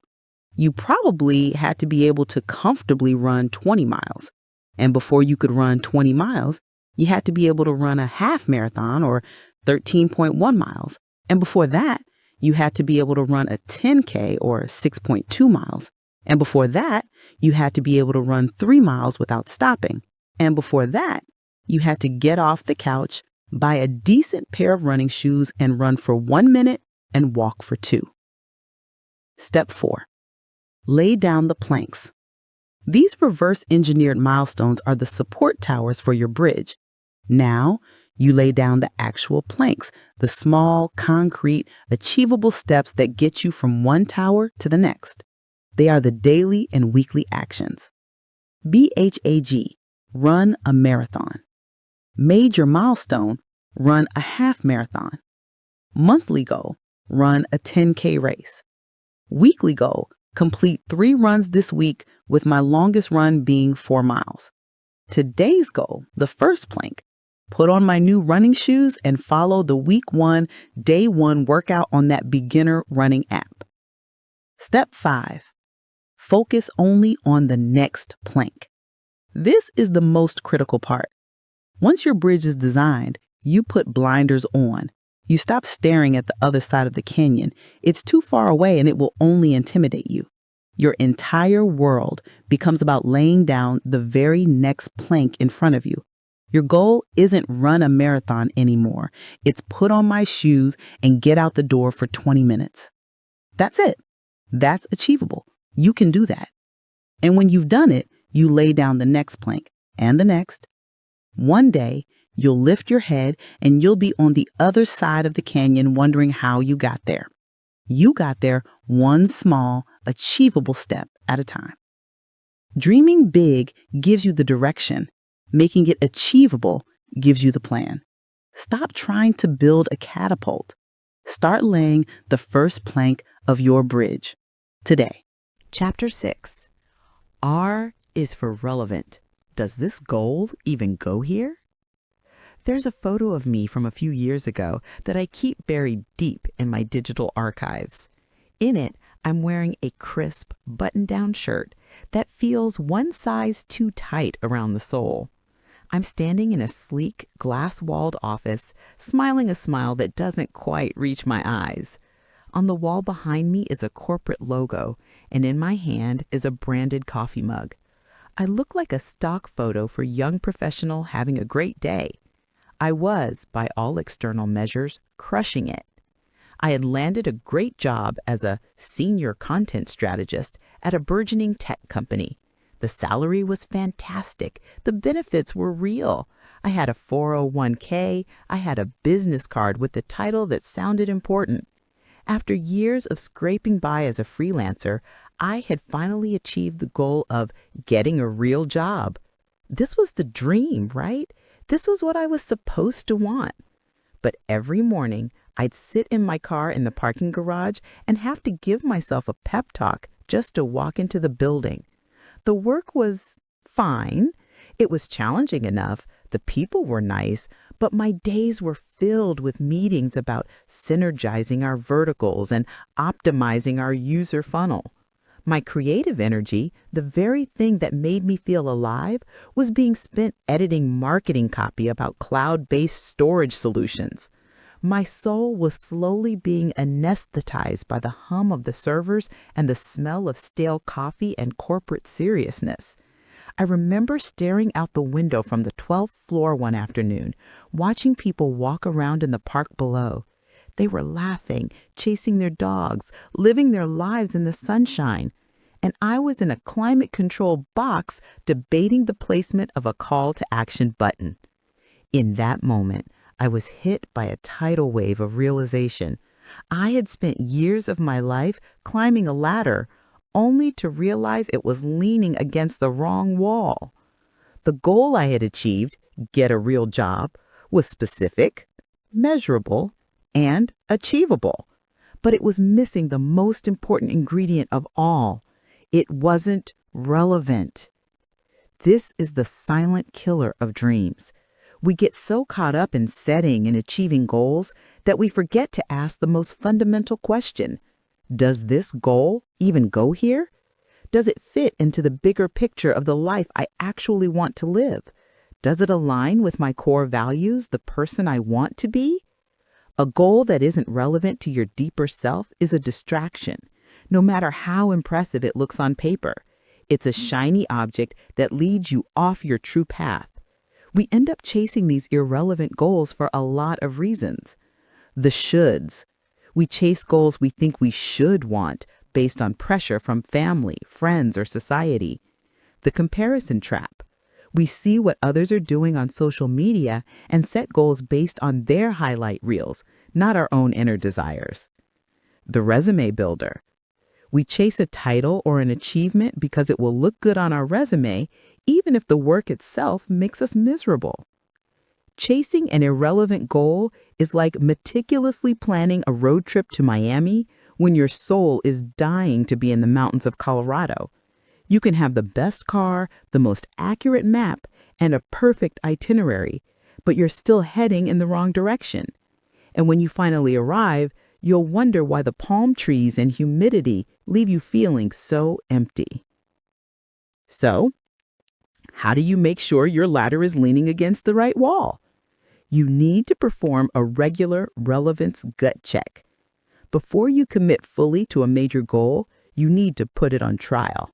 You probably had to be able to comfortably run 20 miles. And before you could run 20 miles, you had to be able to run a half marathon or 13.1 miles. And before that, you had to be able to run a 10K or 6.2 miles. And before that, you had to be able to run 3 miles without stopping. And before that, you had to get off the couch, buy a decent pair of running shoes, and run for 1 minute and walk for 2. Step 4. Lay down the planks. These reverse engineered milestones are the support towers for your bridge. Now, you lay down the actual planks, the small, concrete, achievable steps that get you from one tower to the next. They are the daily and weekly actions. BHAG, run a marathon. Major milestone, run a half marathon. Monthly goal, run a 10K race. Weekly goal, complete 3 runs this week with my longest run being 4 miles. Today's goal, the first plank, put on my new running shoes and follow the week 1, day 1 workout on that beginner running app. Step 5. Focus only on the next plank. This is the most critical part. Once your bridge is designed, you put blinders on. You stop staring at the other side of the canyon. It's too far away and it will only intimidate you. Your entire world becomes about laying down the very next plank in front of you. Your goal isn't run a marathon anymore. It's put on my shoes and get out the door for 20 minutes. That's it. That's achievable. You can do that. And when you've done it, you lay down the next plank and the next. One day, you'll lift your head and you'll be on the other side of the canyon wondering how you got there. You got there one small, achievable step at a time. Dreaming big gives you the direction. Making it achievable gives you the plan. Stop trying to build a catapult. Start laying the first plank of your bridge today. Chapter 6. R is for relevant. Does this goal even go here? There's a photo of me from a few years ago that I keep buried deep in my digital archives. In it, I'm wearing a crisp, button-down shirt that feels one size too tight around the sole. I'm standing in a sleek, glass-walled office, smiling a smile that doesn't quite reach my eyes. On the wall behind me is a corporate logo, and in my hand is a branded coffee mug. I look like a stock photo for young professional having a great day. I was, by all external measures, crushing it. I had landed a great job as a senior content strategist at a burgeoning tech company. The salary was fantastic. The benefits were real. I had a 401k. I had a business card with the title that sounded important. After years of scraping by as a freelancer, I had finally achieved the goal of getting a real job. This was the dream, right? This was what I was supposed to want. But every morning, I'd sit in my car in the parking garage and have to give myself a pep talk just to walk into the building. The work was fine. It was challenging enough. The people were nice, but my days were filled with meetings about synergizing our verticals and optimizing our user funnel. My creative energy, the very thing that made me feel alive, was being spent editing marketing copy about cloud-based storage solutions. My soul was slowly being anesthetized by the hum of the servers and the smell of stale coffee and corporate seriousness. I remember staring out the window from the 12th floor one afternoon, watching people walk around in the park below. They were laughing, chasing their dogs, living their lives in the sunshine. and I was in a climate control box debating the placement of a call to action button. In that moment, I was hit by a tidal wave of realization. I had spent years of my life climbing a ladder, only to realize it was leaning against the wrong wall. The goal I had achieved, get a real job, was specific, measurable, and achievable. But it was missing the most important ingredient of all. It wasn't relevant. This is the silent killer of dreams. We get so caught up in setting and achieving goals that we forget to ask the most fundamental question. Does this goal even go here? Does it fit into the bigger picture of the life I actually want to live? Does it align with my core values, the person I want to be? A goal that isn't relevant to your deeper self is a distraction, no matter how impressive it looks on paper. It's a shiny object that leads you off your true path. We end up chasing these irrelevant goals for a lot of reasons. The shoulds. We chase goals we think we should want based on pressure from family, friends, or society. The comparison trap. We see what others are doing on social media and set goals based on their highlight reels, not our own inner desires. The resume builder. We chase a title or an achievement because it will look good on our resume, even if the work itself makes us miserable. Chasing an irrelevant goal is like meticulously planning a road trip to Miami when your soul is dying to be in the mountains of Colorado. You can have the best car, the most accurate map, and a perfect itinerary, but you're still heading in the wrong direction. And when you finally arrive, you'll wonder why the palm trees and humidity leave you feeling so empty. So, how do you make sure your ladder is leaning against the right wall? You need to perform a regular relevance gut check. Before you commit fully to a major goal, you need to put it on trial.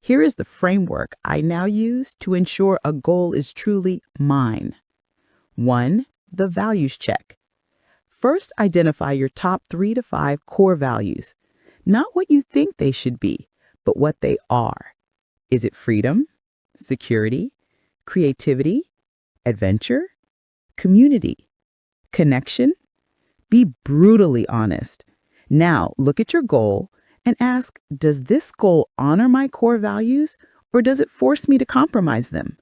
Here is the framework I now use to ensure a goal is truly mine. 1. The values check. First, identify your top 3 to 5 core values. Not what you think they should be, but what they are. Is it freedom, security, creativity, adventure, community, connection? Be brutally honest. Now, look at your goal and ask, does this goal honor my core values, or does it force me to compromise them?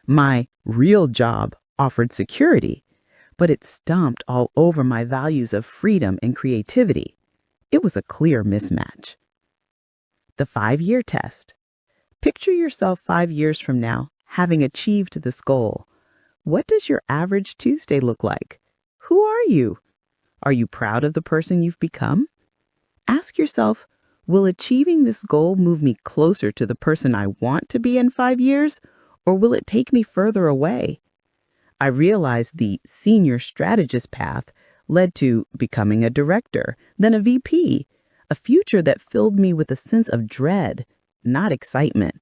My real job offered security, but it stomped all over my values of freedom and creativity. It was a clear mismatch. The 5-year test. Picture yourself 5 years from now, having achieved this goal. What does your average Tuesday look like? Who are you? Are you proud of the person you've become? Ask yourself, will achieving this goal move me closer to the person I want to be in 5 years, or will it take me further away? I realized the senior strategist path led to becoming a director, then a VP, a future that filled me with a sense of dread, not excitement.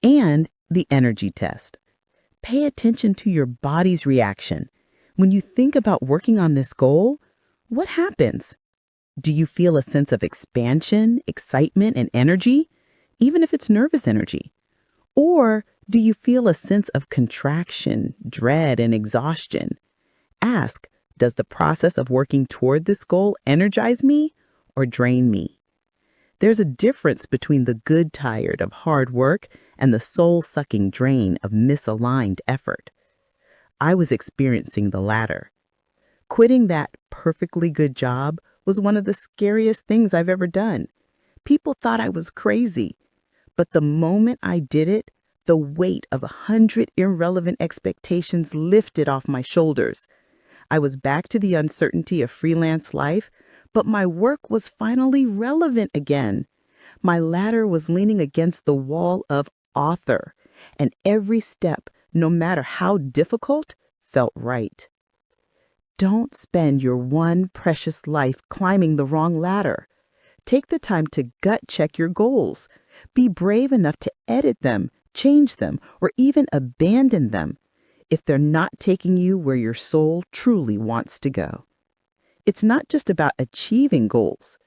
And the energy test. Pay attention to your body's reaction. When you think about working on this goal, what happens? Do you feel a sense of expansion, excitement, and energy, even if it's nervous energy? Or do you feel a sense of contraction, dread, and exhaustion? Ask, does the process of working toward this goal energize me or drain me? There's a difference between the good tired of hard work and the soul-sucking drain of misaligned effort. I was experiencing the latter. Quitting that perfectly good job was one of the scariest things I've ever done. People thought I was crazy. But the moment I did it, the weight of 100 irrelevant expectations lifted off my shoulders. I was back to the uncertainty of freelance life, but my work was finally relevant again. My ladder was leaning against the wall of author, and every step, no matter how difficult, felt right. Don't spend your one precious life climbing the wrong ladder. Take the time to gut check your goals. Be brave enough to edit them, change them, or even abandon them if they're not taking you where your soul truly wants to go. It's not just about achieving goals.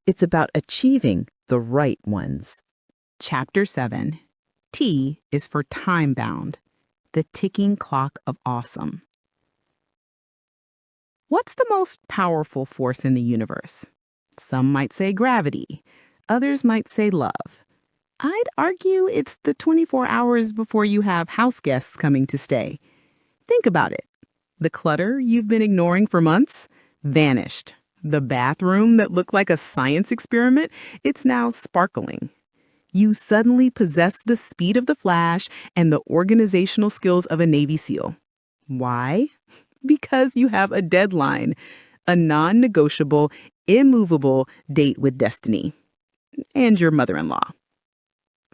It's about achieving the right ones. Chapter 7. T is for time-bound, the ticking clock of awesome. What's the most powerful force in the universe? Some might say gravity. Others might say love. I'd argue it's the 24 hours before you have house guests coming to stay. Think about it. The clutter you've been ignoring for months vanished. The bathroom that looked like a science experiment, it's now sparkling. You suddenly possess the speed of the Flash and the organizational skills of a Navy SEAL. Why? Because you have a deadline, a non-negotiable, immovable date with destiny, and your mother-in-law.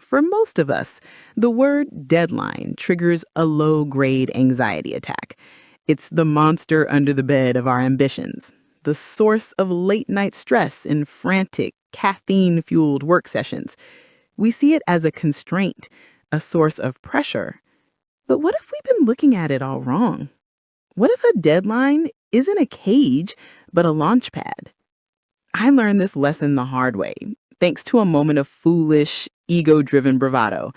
For most of us, the word deadline triggers a low-grade anxiety attack. It's the monster under the bed of our ambitions, the source of late-night stress in frantic, caffeine-fueled work sessions. We see it as a constraint, a source of pressure. But what if we've been looking at it all wrong? What if a deadline isn't a cage, but a launchpad? I learned this lesson the hard way, thanks to a moment of foolish, ego-driven bravado.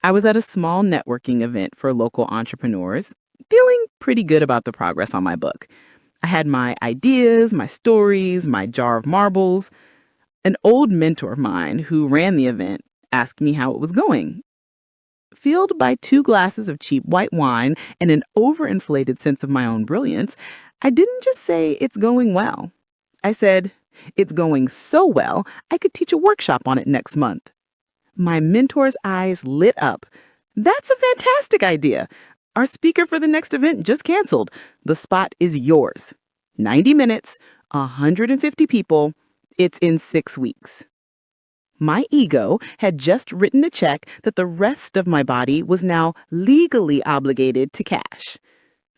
I was at a small networking event for local entrepreneurs, feeling pretty good about the progress on my book. I had my ideas, my stories, my jar of marbles. An old mentor of mine who ran the event asked me how it was going. Fueled by 2 glasses of cheap white wine and an overinflated sense of my own brilliance, I didn't just say it's going well. I said, it's going so well, I could teach a workshop on it next month. My mentor's eyes lit up. That's a fantastic idea. Our speaker for the next event just canceled. The spot is yours. 90 minutes, 150 people. It's in 6 weeks. My ego had just written a check that the rest of my body was now legally obligated to cash.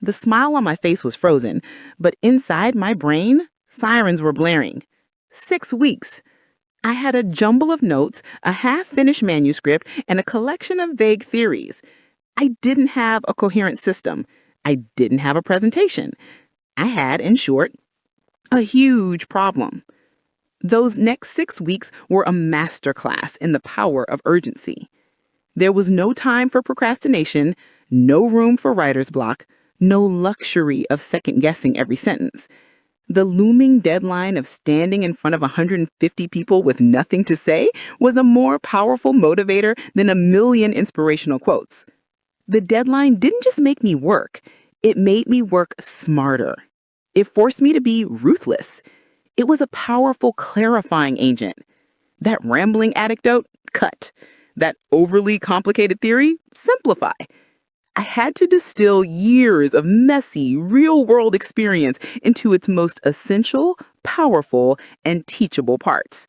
The smile on my face was frozen, but inside my brain, sirens were blaring. 6 weeks. I had a jumble of notes, a half-finished manuscript, and a collection of vague theories. I didn't have a coherent system. I didn't have a presentation. I had, in short, a huge problem. Those next 6 weeks were a masterclass in the power of urgency. There was no time for procrastination, no room for writer's block, no luxury of second-guessing every sentence. The looming deadline of standing in front of 150 people with nothing to say was a more powerful motivator than a million inspirational quotes. The deadline didn't just make me work, it made me work smarter. It forced me to be ruthless. It was a powerful clarifying agent. That rambling anecdote, cut. That overly complicated theory, simplify. I had to distill years of messy, real-world experience into its most essential, powerful, and teachable parts.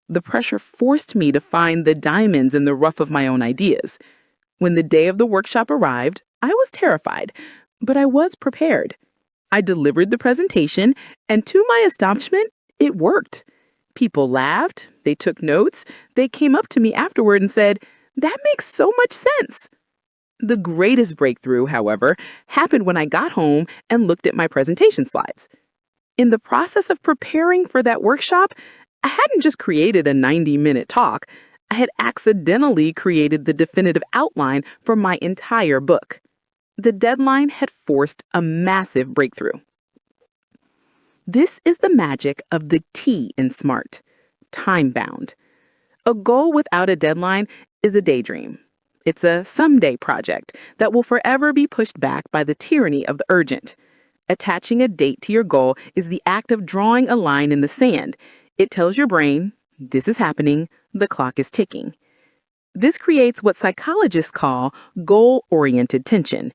The pressure forced me to find the diamonds in the rough of my own ideas. When the day of the workshop arrived, I was terrified, but I was prepared. I delivered the presentation, and to my astonishment, it worked. People laughed, they took notes, they came up to me afterward and said, "That makes so much sense." The greatest breakthrough, however, happened when I got home and looked at my presentation slides. In the process of preparing for that workshop, I hadn't just created a 90-minute talk, I had accidentally created the definitive outline for my entire book. The deadline had forced a massive breakthrough. This is the magic of the T in S.M.A.R.T, time-bound. A goal without a deadline is a daydream. It's a someday project that will forever be pushed back by the tyranny of the urgent. Attaching a date to your goal is the act of drawing a line in the sand. It tells your brain, this is happening, the clock is ticking. This creates what psychologists call goal-oriented tension.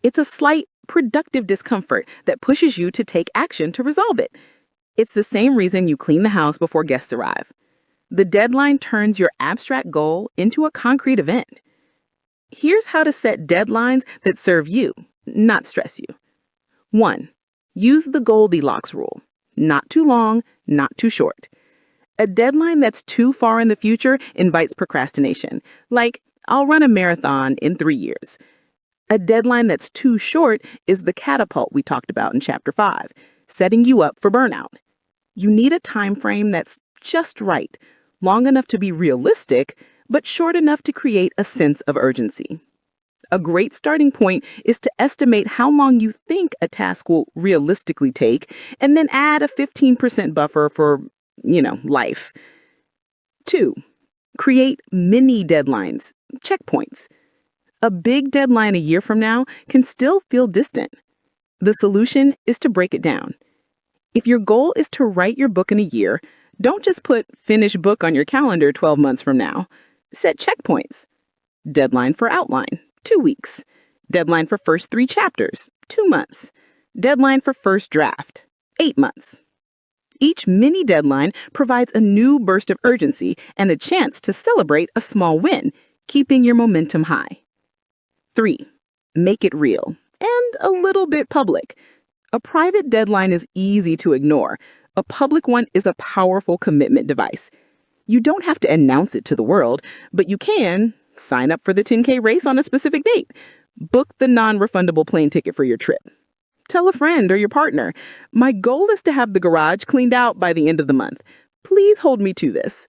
It's a slight, productive discomfort that pushes you to take action to resolve it. It's the same reason you clean the house before guests arrive. The deadline turns your abstract goal into a concrete event. Here's how to set deadlines that serve you, not stress you. 1. Use the Goldilocks rule. Not too long, not too short. A deadline that's too far in the future invites procrastination, like, I'll run a marathon in 3 years. A deadline that's too short is the catapult we talked about in Chapter 5, setting you up for burnout. You need a time frame that's just right, long enough to be realistic, but short enough to create a sense of urgency. A great starting point is to estimate how long you think a task will realistically take, and then add a 15% buffer for, life. 2. Create mini deadlines, checkpoints. A big deadline a year from now can still feel distant. The solution is to break it down. If your goal is to write your book in a year, don't just put finish book on your calendar 12 months from now. Set checkpoints. Deadline for outline, 2 weeks. Deadline for first 3 chapters, 2 months. Deadline for first draft, 8 months. Each mini deadline provides a new burst of urgency and a chance to celebrate a small win, keeping your momentum high. 3. Make it real and a little bit public. A private deadline is easy to ignore. A public one is a powerful commitment device. You don't have to announce it to the world, but you can sign up for the 10K race on a specific date. Book the non-refundable plane ticket for your trip. Tell a friend or your partner, my goal is to have the garage cleaned out by the end of the month. Please hold me to this.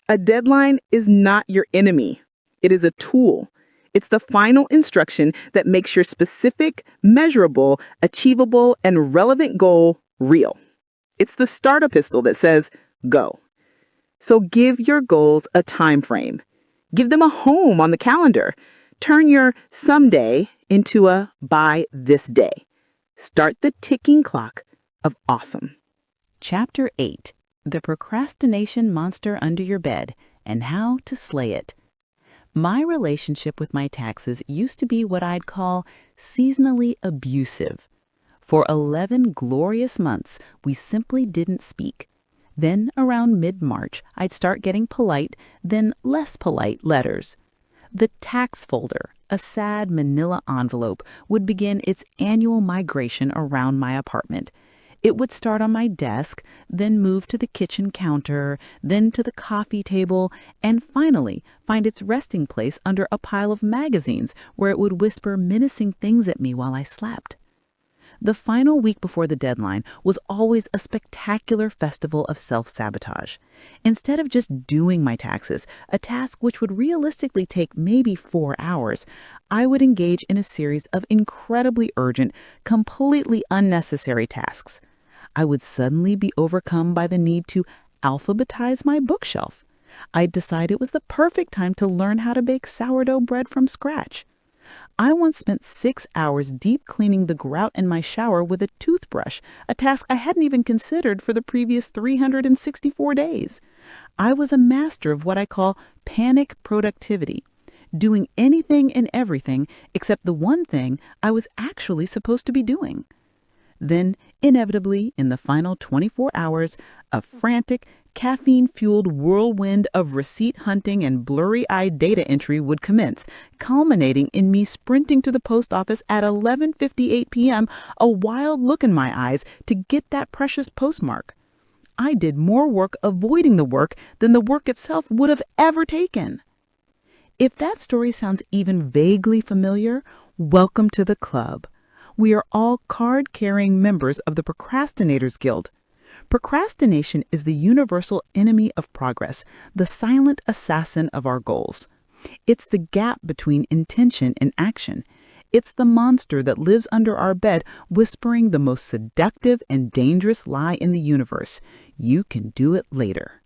A deadline is not your enemy. It is a tool. It's the final instruction that makes your specific, measurable, achievable, and relevant goal real. It's the starter pistol that says, go. So give your goals a time frame. Give them a home on the calendar. Turn your someday into a by this day. Start the ticking clock of awesome. Chapter 8. The Procrastination Monster Under Your Bed and How to Slay It. My relationship with my taxes used to be what I'd call seasonally abusive. For 11 glorious months, we simply didn't speak. Then, around mid-March, I'd start getting polite, then less polite letters. The tax folder, a sad manila envelope, would begin its annual migration around my apartment. It would start on my desk, then move to the kitchen counter, then to the coffee table, and finally find its resting place under a pile of magazines where it would whisper menacing things at me while I slept. The final week before the deadline was always a spectacular festival of self-sabotage. Instead of just doing my taxes, a task which would realistically take maybe 4 hours, I would engage in a series of incredibly urgent, completely unnecessary tasks. I would suddenly be overcome by the need to alphabetize my bookshelf. I'd decide it was the perfect time to learn how to bake sourdough bread from scratch. I once spent 6 hours deep cleaning the grout in my shower with a toothbrush, a task I hadn't even considered for the previous 364 days. I was a master of what I call panic productivity, doing anything and everything except the one thing I was actually supposed to be doing. Then, inevitably, in the final 24 hours, a frantic, caffeine-fueled whirlwind of receipt hunting and blurry-eyed data entry would commence, culminating in me sprinting to the post office at 11:58 p.m., a wild look in my eyes to get that precious postmark. I did more work avoiding the work than the work itself would have ever taken. If that story sounds even vaguely familiar, welcome to the club. We are all card-carrying members of the Procrastinators Guild. Procrastination is the universal enemy of progress, the silent assassin of our goals. It's the gap between intention and action. It's the monster that lives under our bed, whispering the most seductive and dangerous lie in the universe. You can do it later.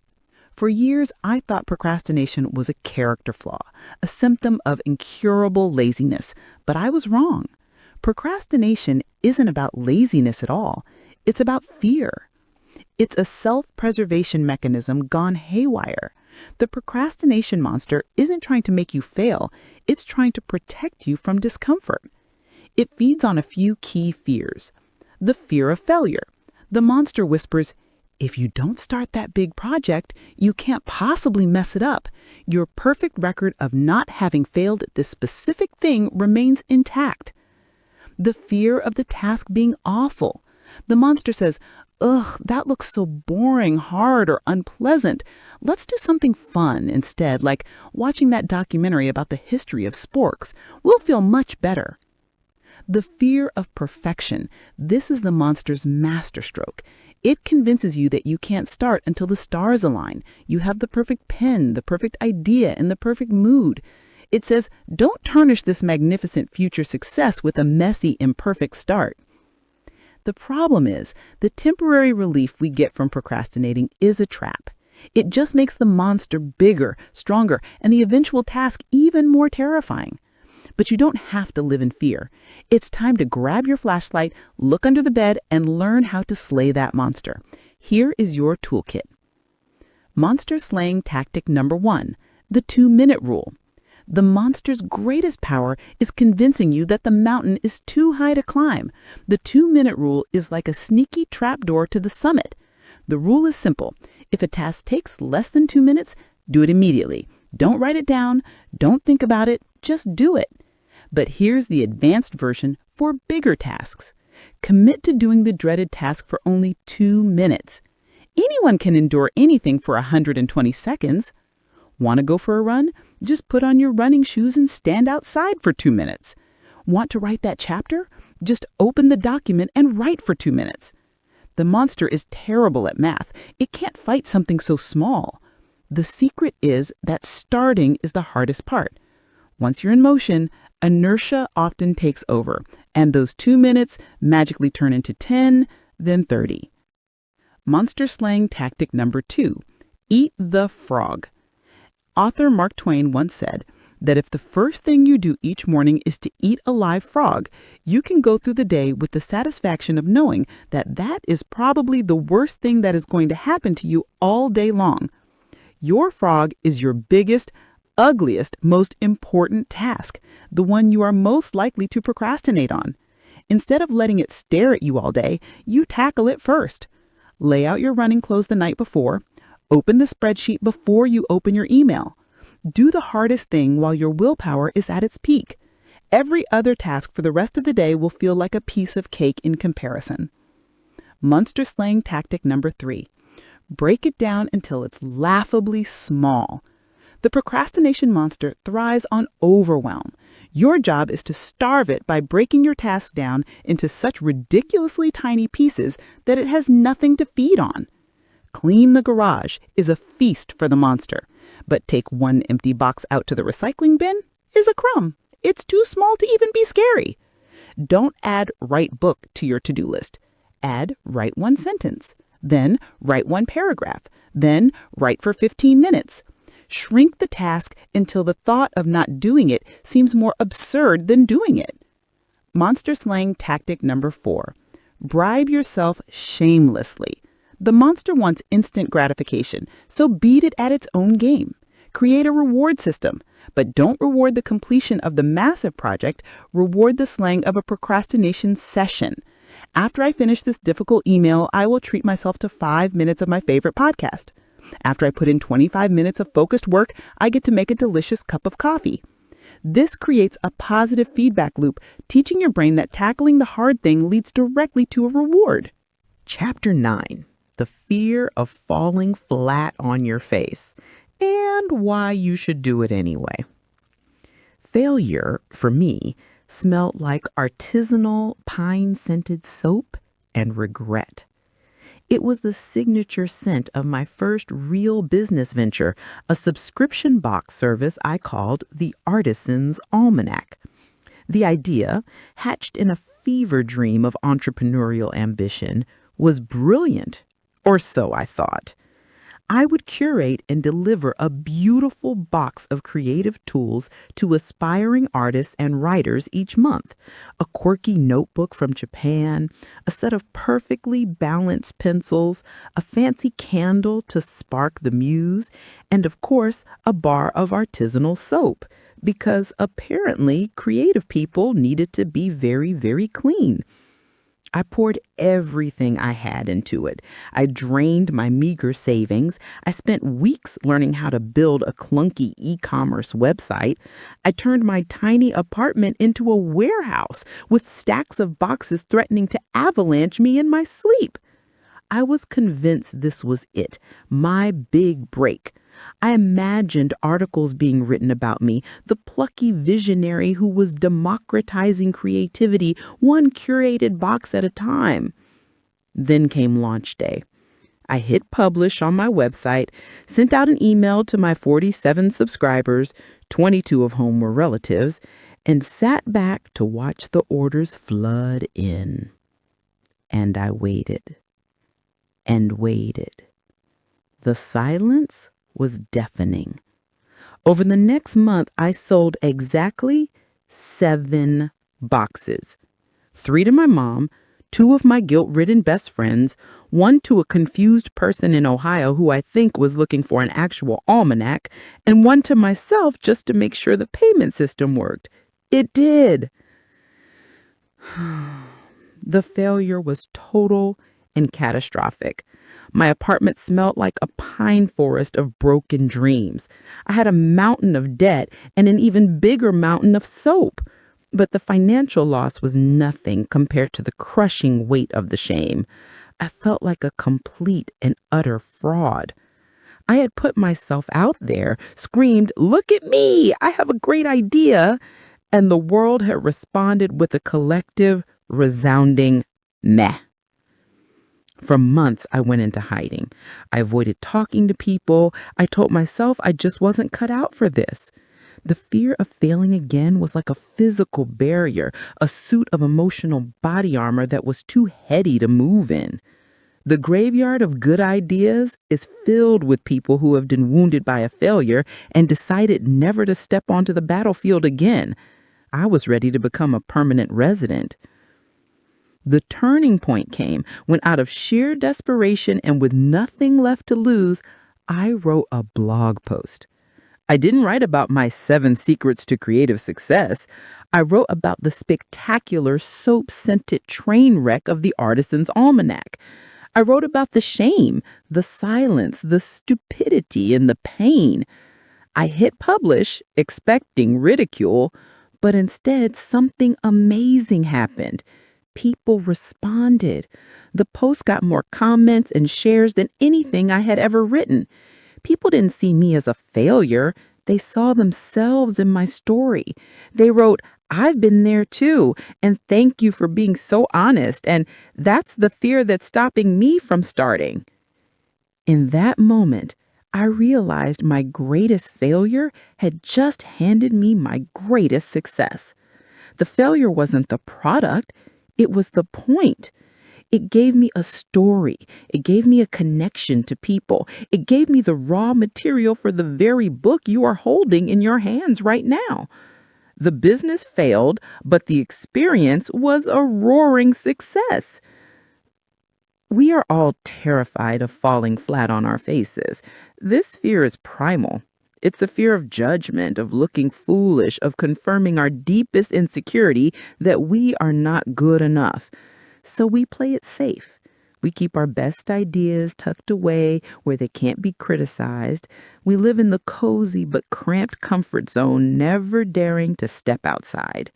For years, I thought procrastination was a character flaw, a symptom of incurable laziness, but I was wrong. Procrastination isn't about laziness at all. It's about fear. It's a self-preservation mechanism gone haywire. The procrastination monster isn't trying to make you fail. It's trying to protect you from discomfort. It feeds on a few key fears. The fear of failure. The monster whispers, if you don't start that big project, you can't possibly mess it up. Your perfect record of not having failed at this specific thing remains intact. The fear of the task being awful. The monster says, ugh, that looks so boring, hard, or unpleasant. Let's do something fun instead, like watching that documentary about the history of sporks. We'll feel much better. The fear of perfection. This is the monster's masterstroke. It convinces you that you can't start until the stars align. You have the perfect pen, the perfect idea, and the perfect mood. It says, don't tarnish this magnificent future success with a messy, imperfect start. The problem is, the temporary relief we get from procrastinating is a trap. It just makes the monster bigger, stronger, and the eventual task even more terrifying. But you don't have to live in fear. It's time to grab your flashlight, look under the bed, and learn how to slay that monster. Here is your toolkit. Monster slaying tactic number 1, the 2-minute rule. The monster's greatest power is convincing you that the mountain is too high to climb. The 2-minute rule is like a sneaky trapdoor to the summit. The rule is simple. If a task takes less than 2 minutes, do it immediately. Don't write it down. Don't think about it. Just do it. But here's the advanced version for bigger tasks. Commit to doing the dreaded task for only 2 minutes. Anyone can endure anything for 120 seconds. Want to go for a run? Just put on your running shoes and stand outside for 2 minutes. Want to write that chapter? Just open the document and write for 2 minutes. The monster is terrible at math. It can't fight something so small. The secret is that starting is the hardest part. Once you're in motion, inertia often takes over, and those 2 minutes magically turn into 10, then 30. Monster slaying tactic number 2, eat the frog. Author Mark Twain once said that if the first thing you do each morning is to eat a live frog, you can go through the day with the satisfaction of knowing that that is probably the worst thing that is going to happen to you all day long. Your frog is your biggest, ugliest, most important task, the one you are most likely to procrastinate on. Instead of letting it stare at you all day, you tackle it first. Lay out your running clothes the night before. Open the spreadsheet before you open your email. Do the hardest thing while your willpower is at its peak. Every other task for the rest of the day will feel like a piece of cake in comparison. Monster slaying tactic number 3. Break it down until it's laughably small. The procrastination monster thrives on overwhelm. Your job is to starve it by breaking your task down into such ridiculously tiny pieces that it has nothing to feed on. Clean the garage is a feast for the monster, but take one empty box out to the recycling bin is a crumb. It's too small to even be scary. Don't add write book to your to-do list. Add write 1 sentence, then write 1 paragraph, then write for 15 minutes. Shrink the task until the thought of not doing it seems more absurd than doing it. Monster slaying tactic number 4. Bribe yourself shamelessly. The monster wants instant gratification, so beat it at its own game. Create a reward system, but don't reward the completion of the massive project, reward the slaying of a procrastination session. After I finish this difficult email, I will treat myself to 5 minutes of my favorite podcast. After I put in 25 minutes of focused work, I get to make a delicious cup of coffee. This creates a positive feedback loop, teaching your brain that tackling the hard thing leads directly to a reward. Chapter 9. The fear of falling flat on your face, and why you should do it anyway. Failure, for me, smelled like artisanal pine-scented soap and regret. It was the signature scent of my first real business venture, a subscription box service I called the Artisan's Almanac. The idea, hatched in a fever dream of entrepreneurial ambition, was brilliant. Or so I thought. I would curate and deliver a beautiful box of creative tools to aspiring artists and writers each month. A quirky notebook from Japan, a set of perfectly balanced pencils, a fancy candle to spark the muse, and of course, a bar of artisanal soap, because apparently creative people needed to be very, very clean. I poured everything I had into it. I drained my meager savings. I spent weeks learning how to build a clunky e-commerce website. I turned my tiny apartment into a warehouse with stacks of boxes threatening to avalanche me in my sleep. I was convinced this was it, my big break. I imagined articles being written about me, the plucky visionary who was democratizing creativity one curated box at a time. Then came launch day. I hit publish on my website, sent out an email to my 47 subscribers, 22 of whom were relatives, and sat back to watch the orders flood in. And I waited and waited. The silence was deafening. Over the next month, I sold exactly 7 boxes. 3 to my mom, 2 of my guilt-ridden best friends, 1 to a confused person in Ohio who I think was looking for an actual almanac, and 1 to myself just to make sure the payment system worked. It did. The failure was total and catastrophic. My apartment smelled like a pine forest of broken dreams. I had a mountain of debt and an even bigger mountain of soap. But the financial loss was nothing compared to the crushing weight of the shame. I felt like a complete and utter fraud. I had put myself out there, screamed, "Look at me! I have a great idea!" And the world had responded with a collective, resounding meh. For months, I went into hiding. I avoided talking to people. I told myself I just wasn't cut out for this. The fear of failing again was like a physical barrier, a suit of emotional body armor that was too heady to move in. The graveyard of good ideas is filled with people who have been wounded by a failure and decided never to step onto the battlefield again. I was ready to become a permanent resident. The turning point came when, out of sheer desperation and with nothing left to lose, I wrote a blog post. I didn't write about my 7 secrets to creative success. I wrote about the spectacular soap-scented train wreck of the Artisan's Almanac. I wrote about the shame, the silence, the stupidity, and the pain. I hit publish, expecting ridicule, but instead something amazing happened. People responded. The post got more comments and shares than anything I had ever written. People didn't see me as a failure. They saw themselves in my story. They wrote, "I've been there too, and thank you for being so honest, and that's the fear that's stopping me from starting." In that moment, I realized my greatest failure had just handed me my greatest success. The failure wasn't the product, it was the point. It gave me a story. It gave me a connection to people. It gave me the raw material for the very book you are holding in your hands right now. The business failed, but the experience was a roaring success. We are all terrified of falling flat on our faces. This fear is primal. It's a fear of judgment, of looking foolish, of confirming our deepest insecurity that we are not good enough. So we play it safe. We keep our best ideas tucked away where they can't be criticized. We live in the cozy but cramped comfort zone, never daring to step outside.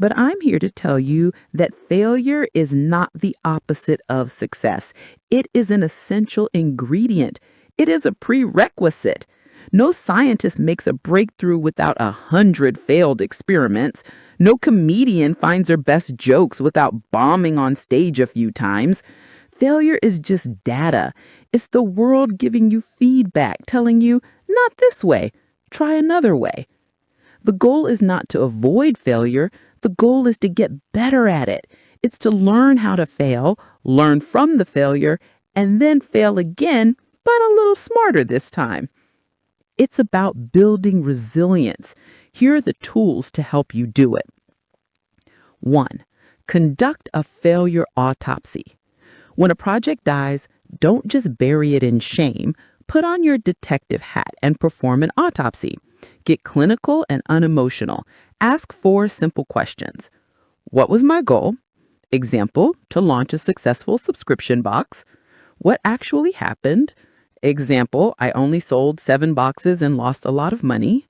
But I'm here to tell you that failure is not the opposite of success. It is an essential ingredient. It is a prerequisite. No scientist makes a breakthrough without 100 failed experiments. No comedian finds her best jokes without bombing on stage a few times. Failure is just data. It's the world giving you feedback, telling you, not this way, try another way. The goal is not to avoid failure. The goal is to get better at it. It's to learn how to fail, learn from the failure, and then fail again, but a little smarter this time. It's about building resilience. Here are the tools to help you do it. 1. Conduct a failure autopsy. When a project dies, don't just bury it in shame. Put on your detective hat and perform an autopsy. Get clinical and unemotional. Ask 4 simple questions. What was my goal? Example, to launch a successful subscription box. What actually happened? Example, I only sold 7 boxes and lost a lot of money.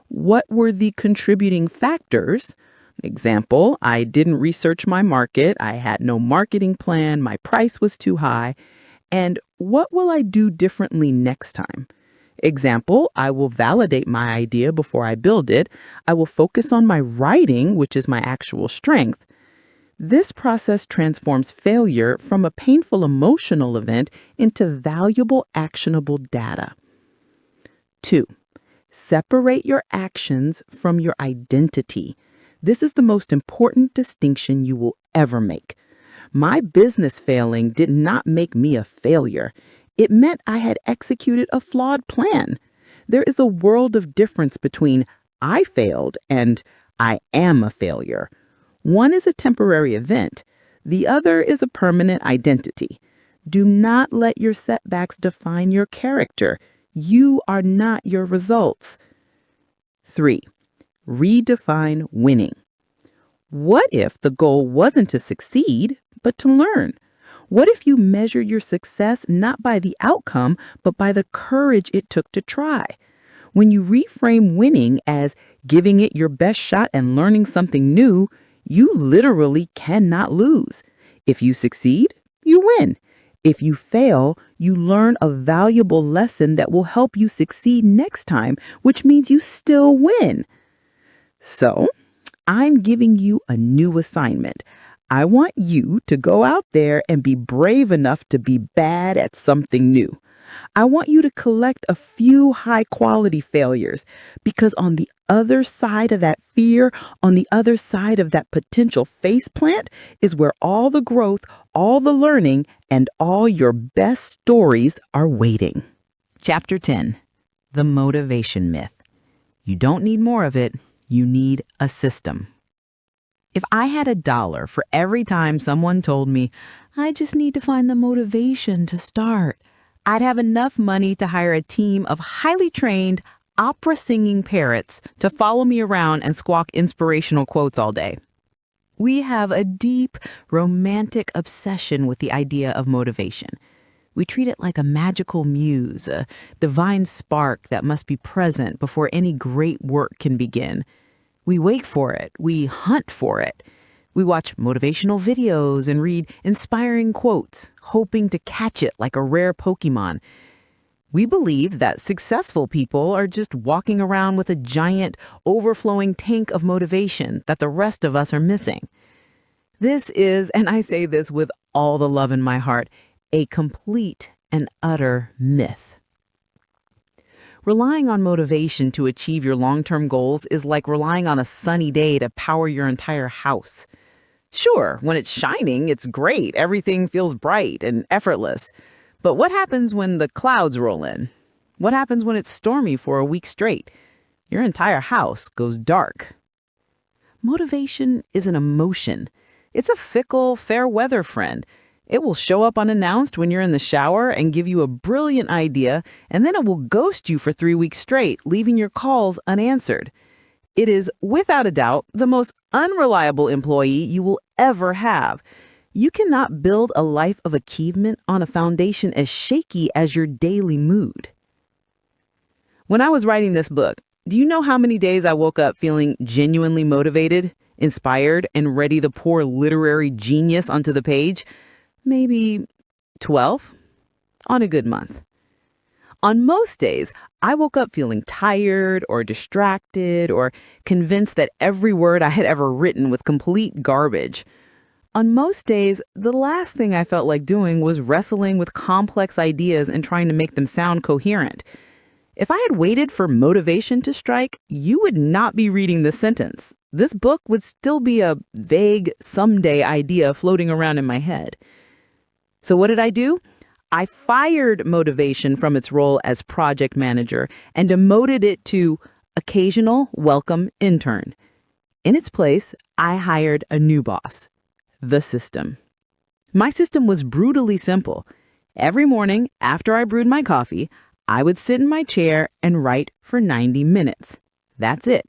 What were the contributing factors? Example, I didn't research my market. I had no marketing plan. My price was too high. And what will I do differently next time? Example, I will validate my idea before I build it. I will focus on my writing, which is my actual strength. This process transforms failure from a painful emotional event into valuable actionable data. 2. Separate your actions from your identity. This is the most important distinction you will ever make. My business failing did not make me a failure. It meant I had executed a flawed plan. There is a world of difference between I failed and I am a failure. One is a temporary event. The other is a permanent identity. Do not let your setbacks define your character. You are not your results. 3. Redefine winning. What if the goal wasn't to succeed, but to learn? What if you measured your success not by the outcome, but by the courage it took to try? When you reframe winning as giving it your best shot and learning something new, you literally cannot lose. If you succeed, you win. If you fail, you learn a valuable lesson that will help you succeed next time, which means you still win. So, I'm giving you a new assignment. I want you to go out there and be brave enough to be bad at something new. I want you to collect a few high-quality failures, because on the other side of that fear, on the other side of that potential faceplant, is where all the growth, all the learning, and all your best stories are waiting. Chapter 10. The Motivation Myth. You don't need more of it. You need a system. If I had $1 for every time someone told me, I just need to find the motivation to start, I'd have enough money to hire a team of highly trained, opera-singing parrots to follow me around and squawk inspirational quotes all day. We have a deep, romantic obsession with the idea of motivation. We treat it like a magical muse, a divine spark that must be present before any great work can begin. We wait for it. We hunt for it. We watch motivational videos and read inspiring quotes, hoping to catch it like a rare Pokemon. We believe that successful people are just walking around with a giant, overflowing tank of motivation that the rest of us are missing. This is, and I say this with all the love in my heart, a complete and utter myth. Relying on motivation to achieve your long-term goals is like relying on a sunny day to power your entire house. Sure, when it's shining, it's great. Everything feels bright and effortless. But what happens when the clouds roll in? What happens when it's stormy for a week straight? Your entire house goes dark. Motivation is an emotion. It's a fickle, fair weather friend. It will show up unannounced when you're in the shower and give you a brilliant idea, and then it will ghost you for 3 weeks straight, leaving your calls unanswered. It is, without a doubt, the most unreliable employee you will ever have. You cannot build a life of achievement on a foundation as shaky as your daily mood. When I was writing this book, do you know how many days I woke up feeling genuinely motivated, inspired, and ready to pour literary genius onto the page? Maybe 12 on a good month. On most days, I woke up feeling tired or distracted or convinced that every word I had ever written was complete garbage. On most days, the last thing I felt like doing was wrestling with complex ideas and trying to make them sound coherent. If I had waited for motivation to strike, you would not be reading this sentence. This book would still be a vague, someday idea floating around in my head. So what did I do? I fired motivation from its role as project manager and demoted it to occasional welcome intern. In its place, I hired a new boss, the system. My system was brutally simple. Every morning after I brewed my coffee, I would sit in my chair and write for 90 minutes. That's it.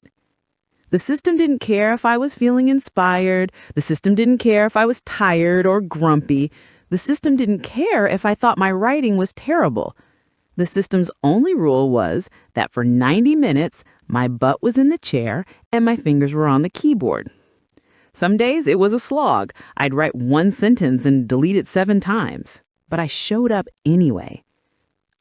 The system didn't care if I was feeling inspired. The system didn't care if I was tired or grumpy. The system didn't care if I thought my writing was terrible. The system's only rule was that for 90 minutes, my butt was in the chair and my fingers were on the keyboard. Some days it was a slog. I'd write one sentence and delete it 7 times. But I showed up anyway.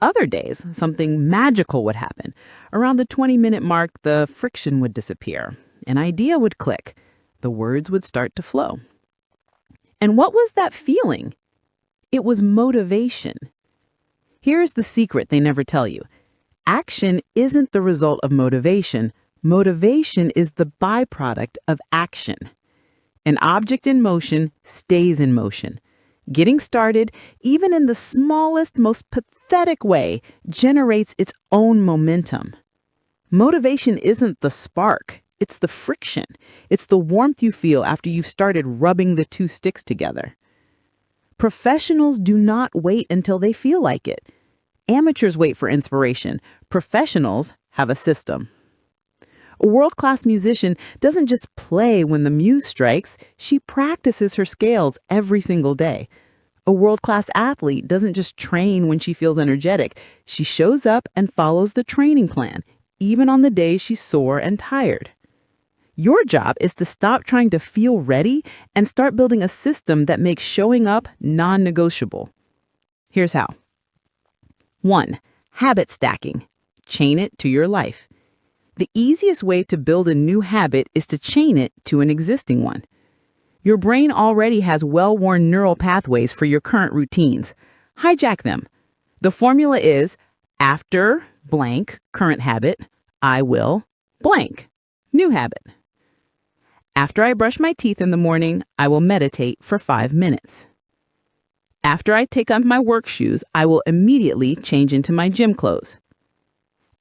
Other days, something magical would happen. Around the 20-minute mark, the friction would disappear. An idea would click. The words would start to flow. And what was that feeling? It was motivation. Here's the secret they never tell you. Action isn't the result of motivation. Motivation is the byproduct of action. An object in motion stays in motion. Getting started, even in the smallest, most pathetic way, generates its own momentum. Motivation isn't the spark, it's the friction. It's the warmth you feel after you've started rubbing the two sticks together. Professionals do not wait until they feel like it. Amateurs wait for inspiration. Professionals have a system. A world-class musician doesn't just play when the muse strikes, she practices her scales every single day. A world-class athlete doesn't just train when she feels energetic, she shows up and follows the training plan, even on the days she's sore and tired. Your job is to stop trying to feel ready and start building a system that makes showing up non-negotiable. Here's how. 1. Habit stacking. Chain it to your life. The easiest way to build a new habit is to chain it to an existing one. Your brain already has well-worn neural pathways for your current routines. Hijack them. The formula is after blank current habit, I will blank new habit. After I brush my teeth in the morning, I will meditate for 5 minutes. After I take off my work shoes, I will immediately change into my gym clothes.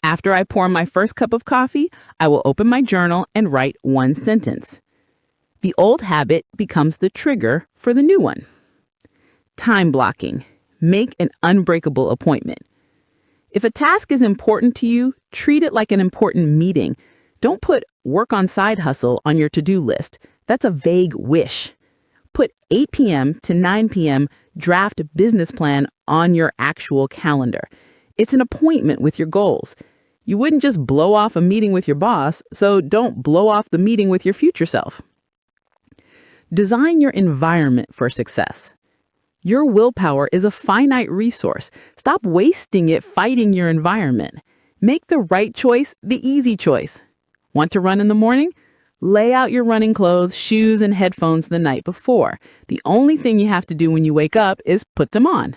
After I pour my first cup of coffee, I will open my journal and write 1 sentence. The old habit becomes the trigger for the new one. Time blocking. Make an unbreakable appointment. If a task is important to you, treat it like an important meeting. Don't put work on side hustle on your to-do list. That's a vague wish. Put 8 p.m. to 9 p.m. draft business plan on your actual calendar. It's an appointment with your goals. You wouldn't just blow off a meeting with your boss, so don't blow off the meeting with your future self. Design your environment for success. Your willpower is a finite resource. Stop wasting it fighting your environment. Make the right choice the easy choice. Want to run in the morning? Lay out your running clothes, shoes, and headphones the night before. The only thing you have to do when you wake up is put them on.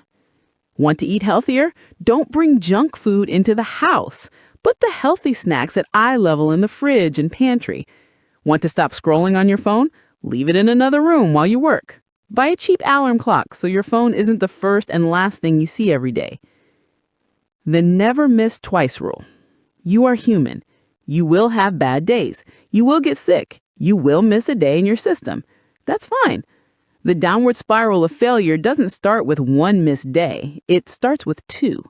Want to eat healthier? Don't bring junk food into the house. Put the healthy snacks at eye level in the fridge and pantry. Want to stop scrolling on your phone? Leave it in another room while you work. Buy a cheap alarm clock so your phone isn't the first and last thing you see every day. The never miss twice rule. You are human. You will have bad days. You will get sick. You will miss a day in your system. That's fine. The downward spiral of failure doesn't start with 1 missed day. It starts with 2.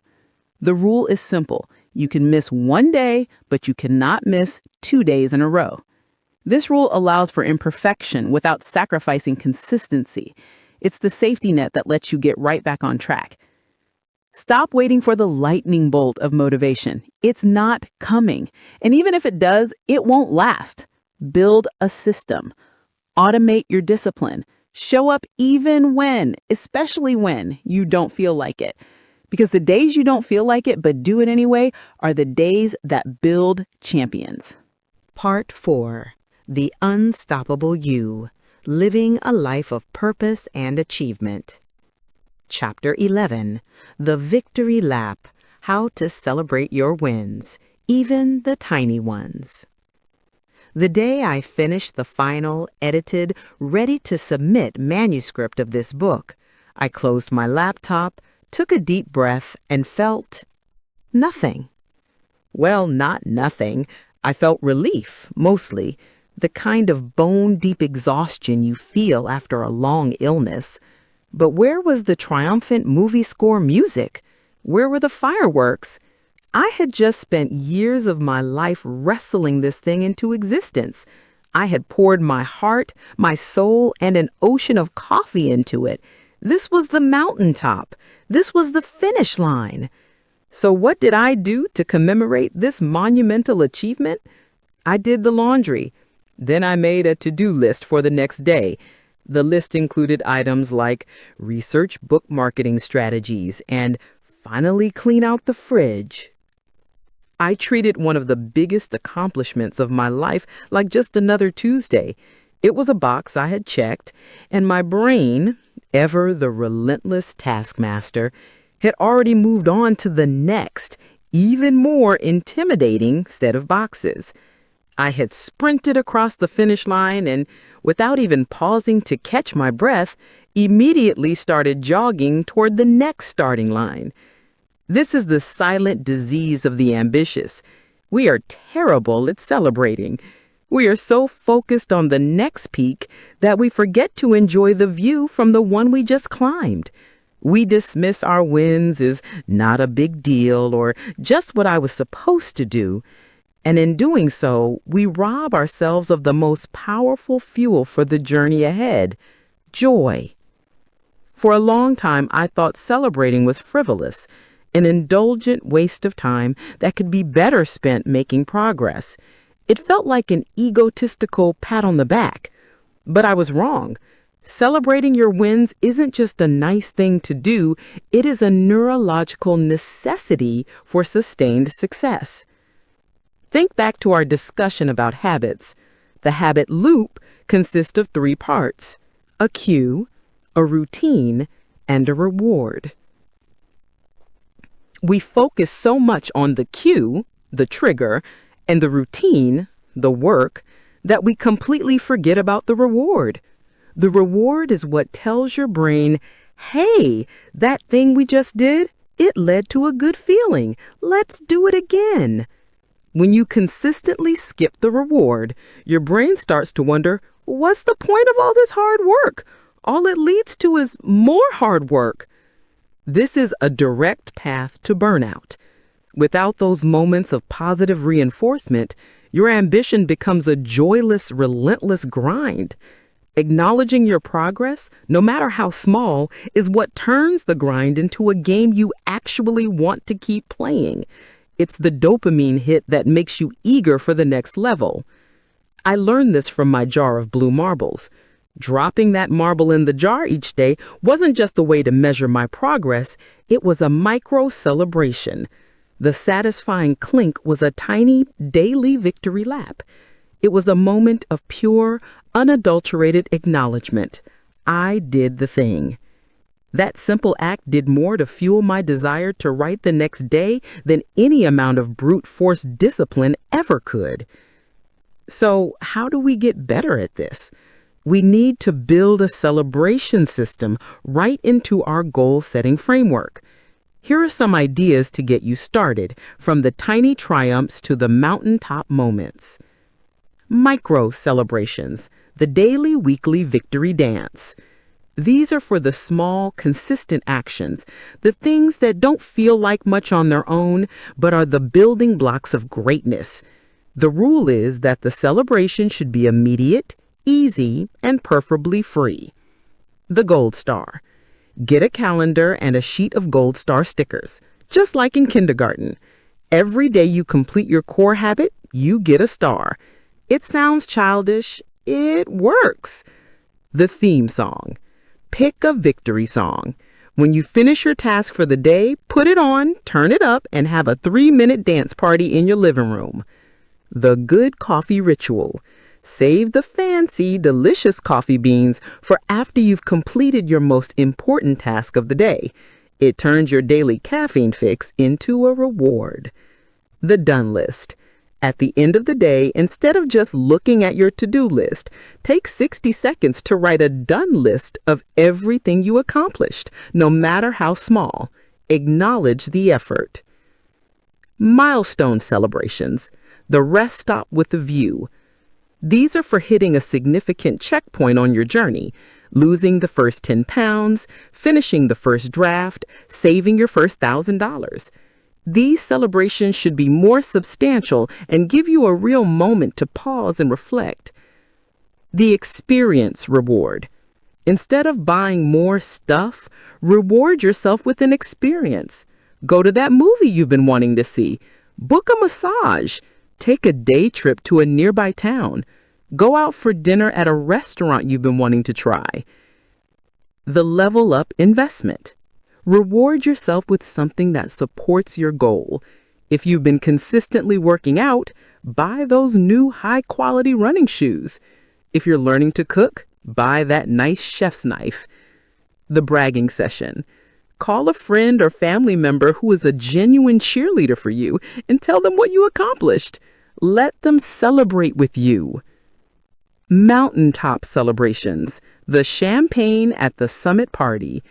The rule is simple. You can miss 1 day, but you cannot miss 2 days in a row. This rule allows for imperfection without sacrificing consistency. It's the safety net that lets you get right back on track. Stop waiting for the lightning bolt of motivation. It's not coming. And even if it does, it won't last. Build a system. Automate your discipline. Show up even when, especially when, you don't feel like it. Because the days you don't feel like it but do it anyway are the days that build champions. Part 4. The Unstoppable You. Living a Life of Purpose and Achievement. Chapter 11. The Victory Lap. How to Celebrate Your Wins, even the tiny ones. The day I finished the final, edited, ready-to-submit manuscript of this book, I closed my laptop, took a deep breath, and felt nothing. Well, not nothing. I felt relief, mostly, the kind of bone-deep exhaustion you feel after a long illness. But where was the triumphant movie score music? Where were the fireworks? I had just spent years of my life wrestling this thing into existence. I had poured my heart, my soul, and an ocean of coffee into it. This was the mountaintop. This was the finish line. So what did I do to commemorate this monumental achievement? I did the laundry. Then I made a to-do list for the next day. The list included items like research book marketing strategies and finally clean out the fridge. I treated one of the biggest accomplishments of my life like just another Tuesday. It was a box I had checked, and my brain, ever the relentless taskmaster, had already moved on to the next, even more intimidating set of boxes. I had sprinted across the finish line and, without even pausing to catch my breath, immediately started jogging toward the next starting line. This is the silent disease of the ambitious. We are terrible at celebrating. We are so focused on the next peak that we forget to enjoy the view from the one we just climbed. We dismiss our wins as not a big deal or just what I was supposed to do. And in doing so, we rob ourselves of the most powerful fuel for the journey ahead, joy. For a long time, I thought celebrating was frivolous, an indulgent waste of time that could be better spent making progress. It felt like an egotistical pat on the back. But I was wrong. Celebrating your wins isn't just a nice thing to do, it is a neurological necessity for sustained success. Think back to our discussion about habits. The habit loop consists of 3 parts: a cue, a routine, and a reward. We focus so much on the cue, the trigger, and the routine, the work, that we completely forget about the reward. The reward is what tells your brain, hey, that thing we just did, it led to a good feeling. Let's do it again. When you consistently skip the reward, your brain starts to wonder, what's the point of all this hard work? All it leads to is more hard work. This is a direct path to burnout. Without those moments of positive reinforcement, your ambition becomes a joyless, relentless grind. Acknowledging your progress, no matter how small, is what turns the grind into a game you actually want to keep playing. It's the dopamine hit that makes you eager for the next level. I learned this from my jar of blue marbles. Dropping that marble in the jar each day wasn't just a way to measure my progress, it was a micro celebration. The satisfying clink was a tiny daily victory lap. It was a moment of pure, unadulterated acknowledgement. I did the thing. That simple act did more to fuel my desire to write the next day than any amount of brute force discipline ever could. So, how do we get better at this? We need to build a celebration system right into our goal-setting framework. Here are some ideas to get you started, from the tiny triumphs to the mountaintop moments. Micro celebrations, the daily, weekly victory dance. These are for the small, consistent actions, the things that don't feel like much on their own, but are the building blocks of greatness. The rule is that the celebration should be immediate, easy, and preferably free. The Gold Star. Get a calendar and a sheet of Gold Star stickers, just like in kindergarten. Every day you complete your core habit, you get a star. It sounds childish. It works. The theme song. Pick a victory song. When you finish your task for the day, put it on, turn it up, and have a 3-minute dance party in your living room. The good coffee ritual. Save the fancy, delicious coffee beans for after you've completed your most important task of the day. It turns your daily caffeine fix into a reward. The done list. At the end of the day, instead of just looking at your to-do list, take 60 seconds to write a done list of everything you accomplished, no matter how small. Acknowledge the effort. Milestone celebrations. The rest stop with a view. These are for hitting a significant checkpoint on your journey, losing the first 10 pounds, finishing the first draft, saving your first $1,000. These celebrations should be more substantial and give you a real moment to pause and reflect. The experience reward. Instead of buying more stuff, reward yourself with an experience. Go to that movie you've been wanting to see. Book a massage. Take a day trip to a nearby town. Go out for dinner at a restaurant you've been wanting to try. The level up investment. Reward yourself with something that supports your goal. If you've been consistently working out, buy those new high-quality running shoes. If you're learning to cook, buy that nice chef's knife. The bragging session. Call a friend or family member who is a genuine cheerleader for you and tell them what you accomplished. Let them celebrate with you. Mountaintop celebrations. The champagne at the summit party.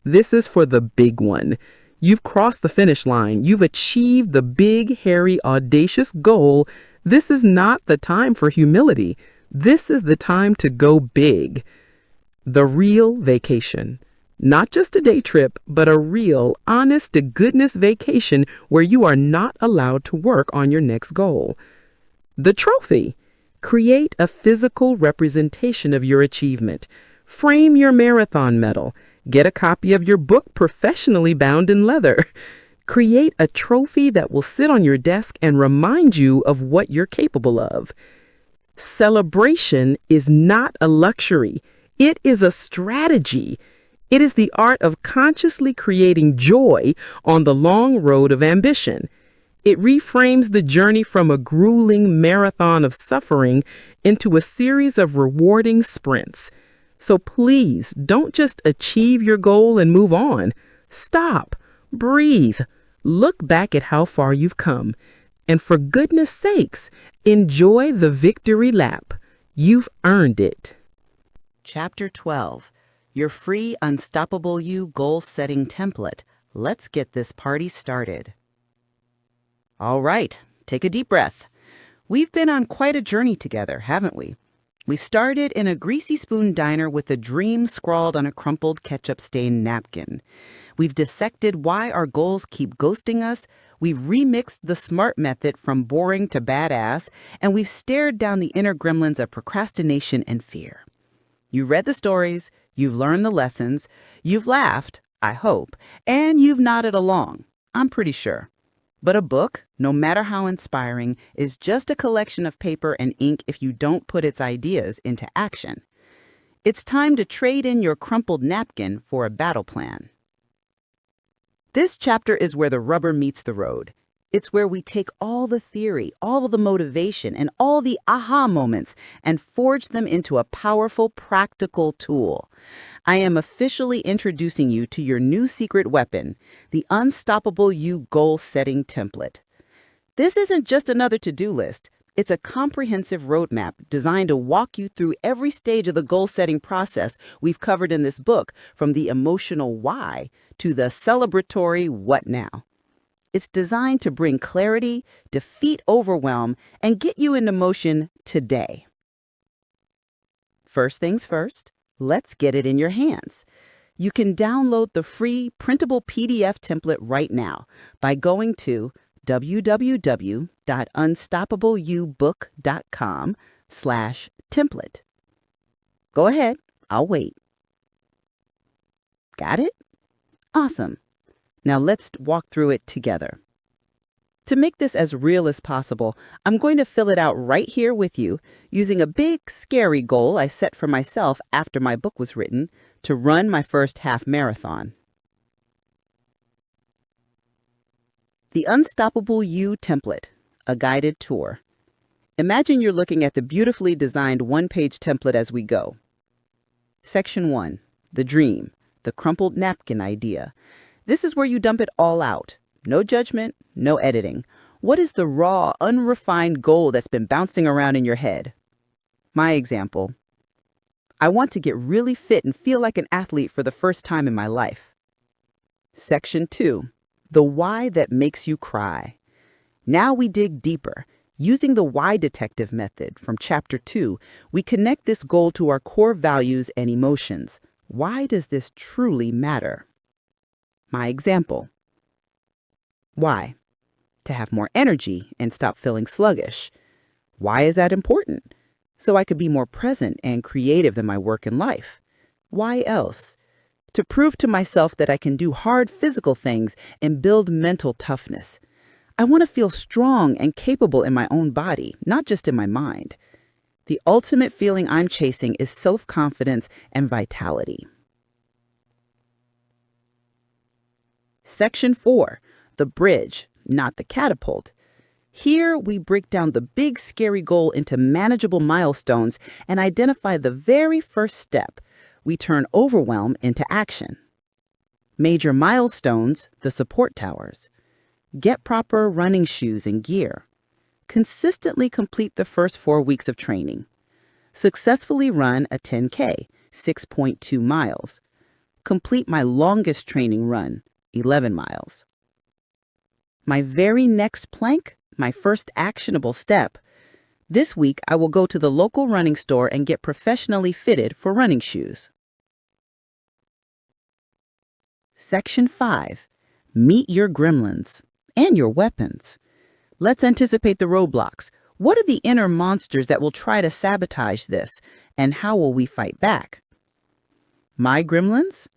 This is for the big one. You've crossed the finish line. You've achieved the big, hairy, audacious goal. This is not the time for humility. This is the time to go big. The real vacation. Not just a day trip, but a real, honest-to-goodness vacation where you are not allowed to work on your next goal. The trophy. Create a physical representation of your achievement. Frame your marathon medal. Get a copy of your book professionally bound in leather. Create a trophy that will sit on your desk and remind you of what you're capable of. Celebration is not a luxury. It is a strategy. It is the art of consciously creating joy on the long road of ambition. It reframes the journey from a grueling marathon of suffering into a series of rewarding sprints. So please don't just achieve your goal and move on. Stop, breathe, look back at how far you've come. And for goodness sakes, enjoy the victory lap. You've earned it. Chapter 12. Your free Unstoppable You goal-setting template. Let's get this party started. All right, take a deep breath. We've been on quite a journey together, haven't we? We started in a greasy spoon diner with a dream scrawled on a crumpled ketchup-stained napkin. We've dissected why our goals keep ghosting us. We've remixed the S.M.A.R.T method from boring to badass, and we've stared down the inner gremlins of procrastination and fear. You read the stories, you've learned the lessons, you've laughed, I hope, and you've nodded along, I'm pretty sure. But a book, no matter how inspiring, is just a collection of paper and ink if you don't put its ideas into action. It's time to trade in your crumpled napkin for a battle plan. This chapter is where the rubber meets the road. It's where we take all the theory, all of the motivation, and all the aha moments and forge them into a powerful, practical tool. I am officially introducing you to your new secret weapon, the Unstoppable You goal-setting template. This isn't just another to-do list. It's a comprehensive roadmap designed to walk you through every stage of the goal-setting process we've covered in this book, from the emotional why to the celebratory what now. It's designed to bring clarity, defeat overwhelm, and get you into motion today. First things first, let's get it in your hands. You can download the free printable PDF template right now by going to www.unstoppableyoubook.com/template. Go ahead, I'll wait. Got it? Awesome. Now let's walk through it together. To make this as real as possible, I'm going to fill it out right here with you using a big, scary goal I set for myself after my book was written to run my first half marathon. The Unstoppable You template, a guided tour. Imagine you're looking at the beautifully designed one-page template as we go. Section 1, the dream, the crumpled napkin idea. This is where you dump it all out. No judgment, no editing. What is the raw, unrefined goal that's been bouncing around in your head? My example. I want to get really fit and feel like an athlete for the first time in my life. Section 2, the why that makes you cry. Now we dig deeper. Using the why detective method from Chapter 2, we connect this goal to our core values and emotions. Why does this truly matter? My example. Why? To have more energy and stop feeling sluggish. Why is that important? So I could be more present and creative in my work and life. Why else? To prove to myself that I can do hard physical things and build mental toughness. I want to feel strong and capable in my own body, not just in my mind. The ultimate feeling I'm chasing is self-confidence and vitality. Section 4, the bridge, not the catapult. Here, we break down the big, scary goal into manageable milestones and identify the very first step. We turn overwhelm into action. Major milestones, the support towers. Get proper running shoes and gear. Consistently complete the first 4 weeks of training. Successfully run a 10K, 6.2 miles. Complete my longest training run, 11 miles. My very next plank, my first actionable step. This week, I will go to the local running store and get professionally fitted for running shoes. Section 5. Meet your gremlins and your weapons. Let's anticipate the roadblocks. What are the inner monsters that will try to sabotage this, and how will we fight back? My gremlins?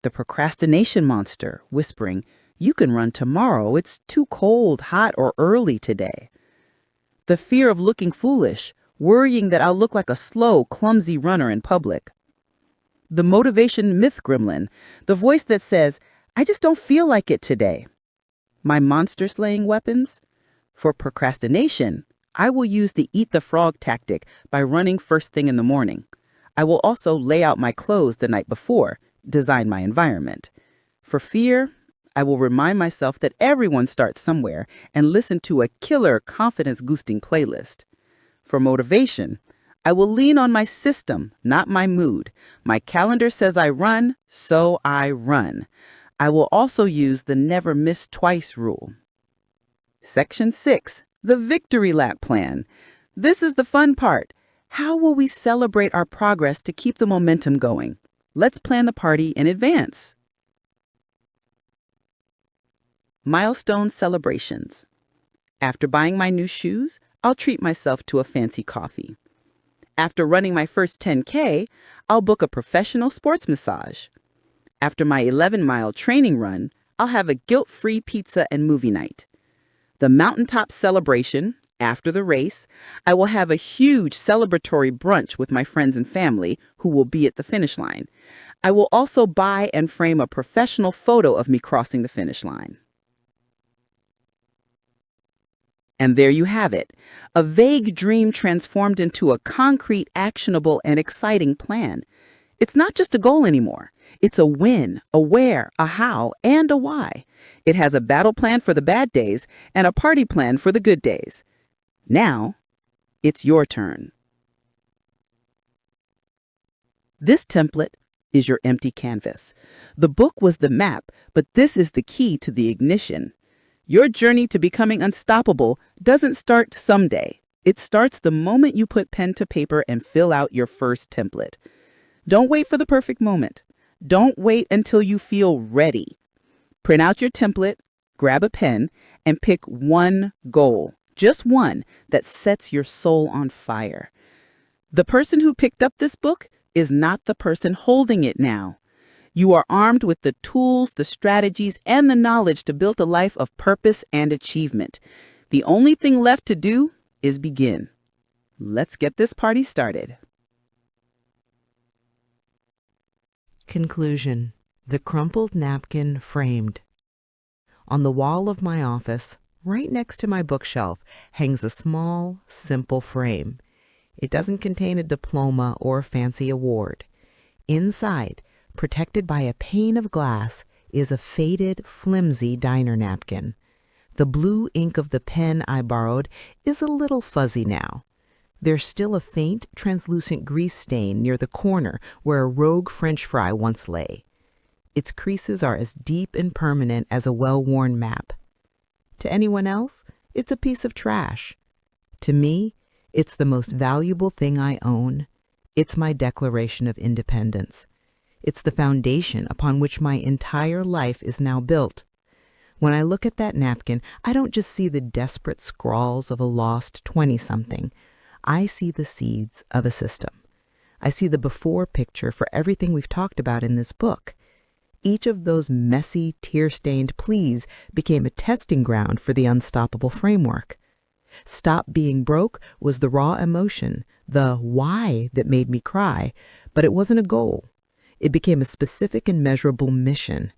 The procrastination monster, whispering, "You can run tomorrow. It's too cold, hot, or early today." The fear of looking foolish, worrying that I'll look like a slow, clumsy runner in public. The motivation myth gremlin, the voice that says, "I just don't feel like it today." My monster-slaying weapons? For procrastination, I will use the eat the frog tactic by running first thing in the morning. I will also lay out my clothes the night before, design my environment. For fear, I will remind myself that everyone starts somewhere and listen to a killer confidence-boosting playlist. For motivation, I will lean on my system, not my mood. My calendar says I run, so I run. I will also use the never miss twice rule. Section 6, the victory lap plan. This is the fun part. How will we celebrate our progress to keep the momentum going? Let's plan the party in advance. Milestone celebrations. After buying my new shoes, I'll treat myself to a fancy coffee. After running my first 10K, I'll book a professional sports massage. After my 11-mile training run, I'll have a guilt-free pizza and movie night. The mountaintop celebration, after the race, I will have a huge celebratory brunch with my friends and family who will be at the finish line. I will also buy and frame a professional photo of me crossing the finish line. And there you have it, a vague dream transformed into a concrete, actionable, and exciting plan. It's not just a goal anymore. It's a when, a where, a how, and a why. It has a battle plan for the bad days and a party plan for the good days. Now, it's your turn. This template is your empty canvas. The book was the map, but this is the key to the ignition. Your journey to becoming unstoppable doesn't start someday. It starts the moment you put pen to paper and fill out your first template. Don't wait for the perfect moment. Don't wait until you feel ready. Print out your template, grab a pen, and pick one goal, just one, that sets your soul on fire. The person who picked up this book is not the person holding it now. You are armed with the tools, the strategies, and the knowledge to build a life of purpose and achievement. The only thing left to do is begin. Let's get this party started. Conclusion. The crumpled napkin framed. On the wall of my office, right next to my bookshelf, hangs a small, simple frame. It doesn't contain a diploma or a fancy award. Inside, protected by a pane of glass, is a faded, flimsy diner napkin. The blue ink of the pen I borrowed is a little fuzzy now. There's still a faint, translucent grease stain near the corner where a rogue French fry once lay. Its creases are as deep and permanent as a well-worn map. To anyone else, it's a piece of trash. To me, it's the most valuable thing I own. It's my Declaration of Independence. It's the foundation upon which my entire life is now built. When I look at that napkin, I don't just see the desperate scrawls of a lost 20-something. I see the seeds of a system. I see the before picture for everything we've talked about in this book. Each of those messy, tear-stained pleas became a testing ground for the unstoppable framework. Stop being broke was the raw emotion, the why that made me cry, but it wasn't a goal. It became a specific and measurable mission.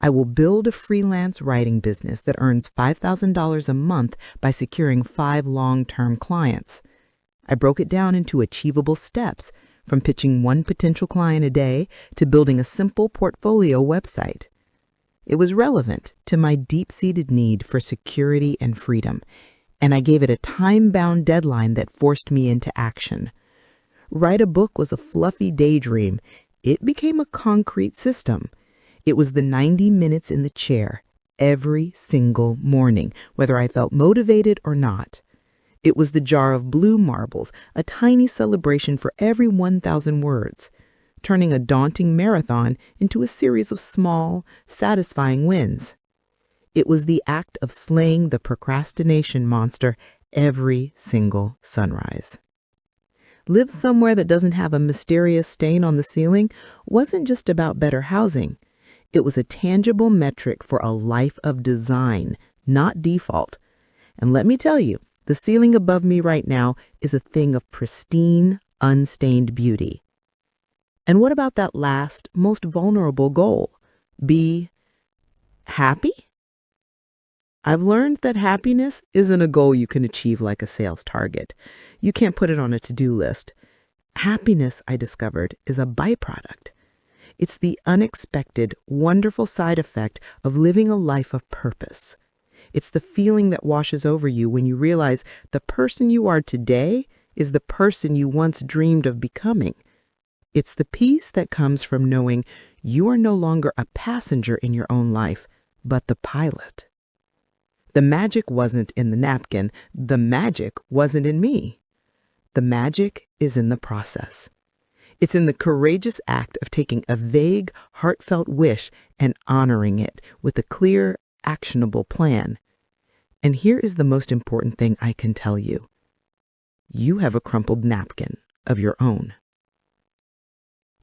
I will build a freelance writing business that earns $5,000 a month by securing 5 long-term clients. I broke it down into achievable steps, from pitching 1 potential client a day to building a simple portfolio website. It was relevant to my deep-seated need for security and freedom, and I gave it a time-bound deadline that forced me into action. Write a book was a fluffy daydream. It became a concrete system. It was the 90 minutes in the chair every single morning, whether I felt motivated or not. It was the jar of blue marbles, a tiny celebration for every 1,000 words, turning a daunting marathon into a series of small, satisfying wins. It was the act of slaying the procrastination monster every single sunrise. Live somewhere that doesn't have a mysterious stain on the ceiling wasn't just about better housing. It was a tangible metric for a life of design, not default. And let me tell you, the ceiling above me right now is a thing of pristine, unstained beauty. And what about that last, most vulnerable goal? Be happy? I've learned that happiness isn't a goal you can achieve like a sales target. You can't put it on a to-do list. Happiness, I discovered, is a byproduct. It's the unexpected, wonderful side effect of living a life of purpose. It's the feeling that washes over you when you realize the person you are today is the person you once dreamed of becoming. It's the peace that comes from knowing you are no longer a passenger in your own life, but the pilot. The magic wasn't in the napkin. The magic wasn't in me. The magic is in the process. It's in the courageous act of taking a vague, heartfelt wish and honoring it with a clear, actionable plan. And here is the most important thing I can tell you. You have a crumpled napkin of your own.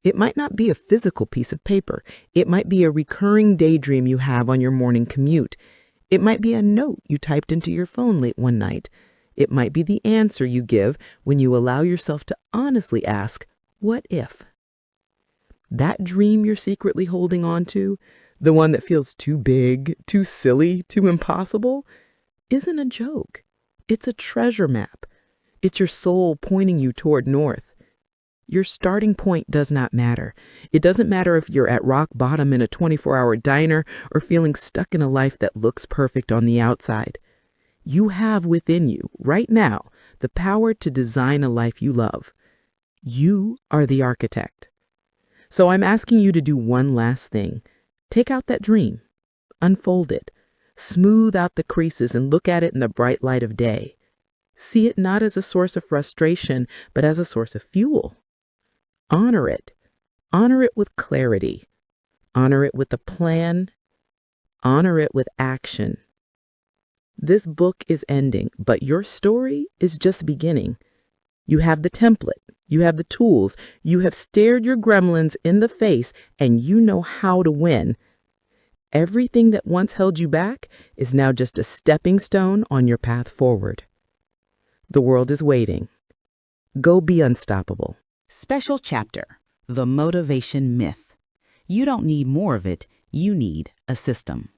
It might not be a physical piece of paper. It might be a recurring daydream you have on your morning commute. It might be a note you typed into your phone late one night. It might be the answer you give when you allow yourself to honestly ask, what if? That dream you're secretly holding on to, the one that feels too big, too silly, too impossible, isn't a joke. It's a treasure map. It's your soul pointing you toward north. Your starting point does not matter. It doesn't matter if you're at rock bottom in a 24-hour diner or feeling stuck in a life that looks perfect on the outside. You have within you, right now, the power to design a life you love. You are the architect. So I'm asking you to do one last thing. Take out that dream, unfold it, smooth out the creases and look at it in the bright light of day. See it not as a source of frustration, but as a source of fuel. Honor it. Honor it with clarity. Honor it with a plan. Honor it with action. This book is ending, but your story is just beginning. You have the template. You have the tools. You have stared your gremlins in the face, and you know how to win. Everything that once held you back is now just a stepping stone on your path forward. The world is waiting. Go be unstoppable. Special chapter, The Motivation Myth. You don't need more of it, you need a system.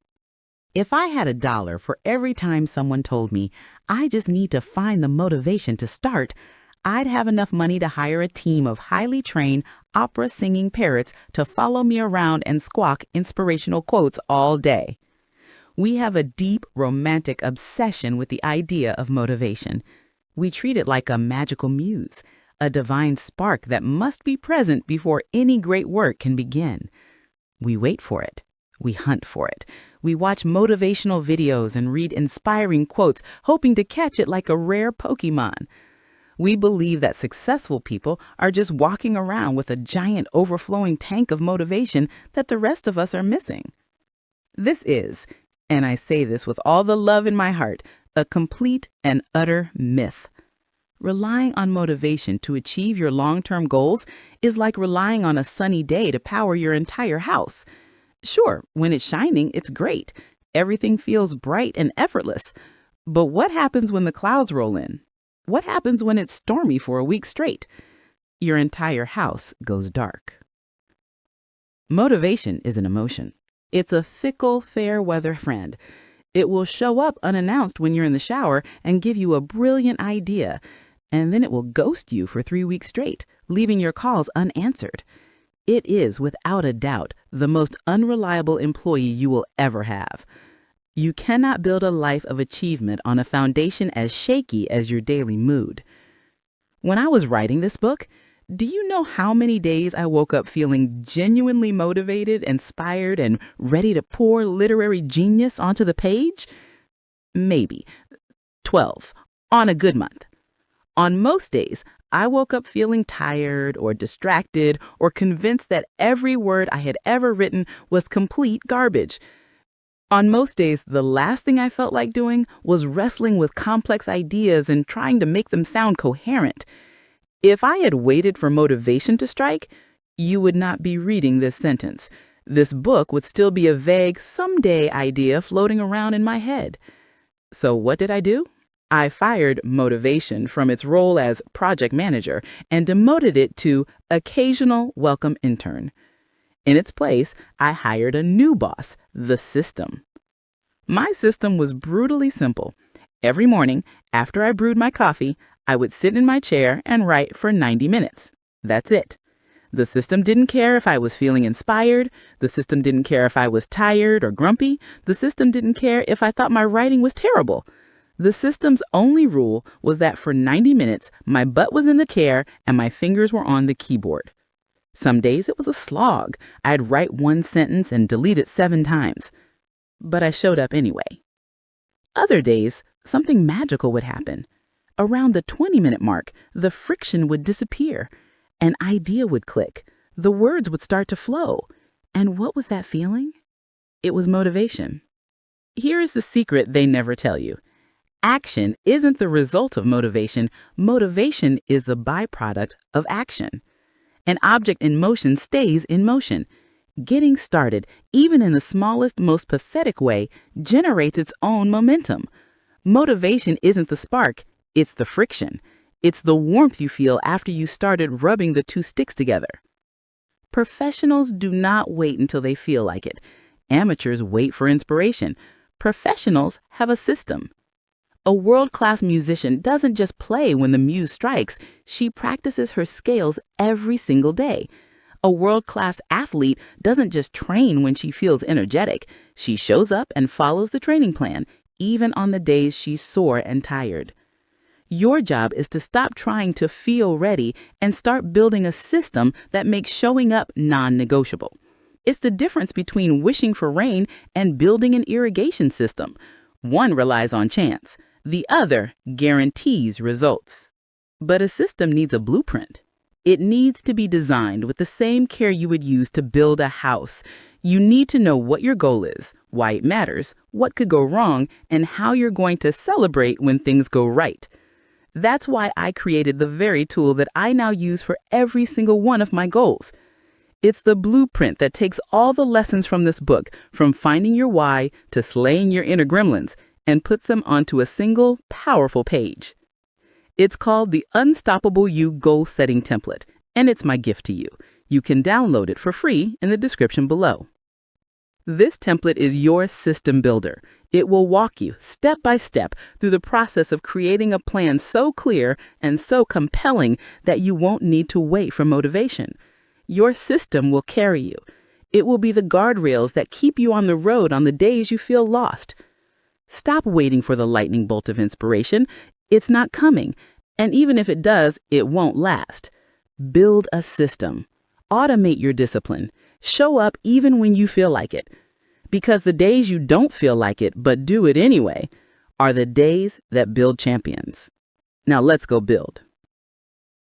If I had $1 for every time someone told me, I just need to find the motivation to start, I'd have enough money to hire a team of highly trained opera-singing parrots to follow me around and squawk inspirational quotes all day. We have a deep, romantic obsession with the idea of motivation. We treat it like a magical muse, a divine spark that must be present before any great work can begin. We wait for it. We hunt for it. We watch motivational videos and read inspiring quotes, hoping to catch it like a rare Pokemon. We believe that successful people are just walking around with a giant overflowing tank of motivation that the rest of us are missing. This is, and I say this with all the love in my heart, a complete and utter myth. Relying on motivation to achieve your long-term goals is like relying on a sunny day to power your entire house. Sure, when it's shining, it's great. Everything feels bright and effortless. But what happens when the clouds roll in? What happens when it's stormy for a week straight? Your entire house goes dark. Motivation is an emotion. It's a fickle, fair weather friend. It will show up unannounced when you're in the shower and give you a brilliant idea, and then it will ghost you for 3 weeks straight, leaving your calls unanswered. It is, without a doubt, the most unreliable employee you will ever have. You cannot build a life of achievement on a foundation as shaky as your daily mood. When I was writing this book, do you know how many days I woke up feeling genuinely motivated, inspired, and ready to pour literary genius onto the page? Maybe 12 on a good month. On most days, I woke up feeling tired or distracted or convinced that every word I had ever written was complete garbage. On most days, the last thing I felt like doing was wrestling with complex ideas and trying to make them sound coherent. If I had waited for motivation to strike, you would not be reading this sentence. This book would still be a vague someday idea floating around in my head. So what did I do? I fired motivation from its role as project manager and demoted it to occasional welcome intern. In its place, I hired a new boss, the system. My system was brutally simple. Every morning, after I brewed my coffee, I would sit in my chair and write for 90 minutes. That's it. The system didn't care if I was feeling inspired. The system didn't care if I was tired or grumpy. The system didn't care if I thought my writing was terrible. The system's only rule was that for 90 minutes, my butt was in the chair and my fingers were on the keyboard. Some days it was a slog. I'd write one sentence and delete it 7 times. But I showed up anyway. Other days, something magical would happen. Around the 20-minute mark, the friction would disappear. An idea would click. The words would start to flow. And what was that feeling? It was motivation. Here is the secret they never tell you. Action isn't the result of motivation. Motivation is the byproduct of action. An object in motion stays in motion. Getting started, even in the smallest, most pathetic way, generates its own momentum. Motivation isn't the spark, it's the friction. It's the warmth you feel after you started rubbing the 2 sticks together. Professionals do not wait until they feel like it. Amateurs wait for inspiration. Professionals have a system. A world-class musician doesn't just play when the muse strikes. She practices her scales every single day. A world-class athlete doesn't just train when she feels energetic. She shows up and follows the training plan, even on the days she's sore and tired. Your job is to stop trying to feel ready and start building a system that makes showing up non-negotiable. It's the difference between wishing for rain and building an irrigation system. One relies on chance. The other guarantees results. But a system needs a blueprint. It needs to be designed with the same care you would use to build a house. You need to know what your goal is, why it matters, what could go wrong, and how you're going to celebrate when things go right. That's why I created the very tool that I now use for every single one of my goals. It's the blueprint that takes all the lessons from this book, from finding your why to slaying your inner gremlins, and puts them onto a single, powerful page. It's called the Unstoppable You Goal Setting Template, and it's my gift to you. You can download it for free in the description below. This template is your system builder. It will walk you step by step through the process of creating a plan so clear and so compelling that you won't need to wait for motivation. Your system will carry you. It will be the guardrails that keep you on the road on the days you feel lost. Stop waiting for the lightning bolt of inspiration. It's not coming. And even if it does, it won't last. Build a system. Automate your discipline. Show up even when you feel like it. Because the days you don't feel like it but do it anyway are the days that build champions. Now let's go build.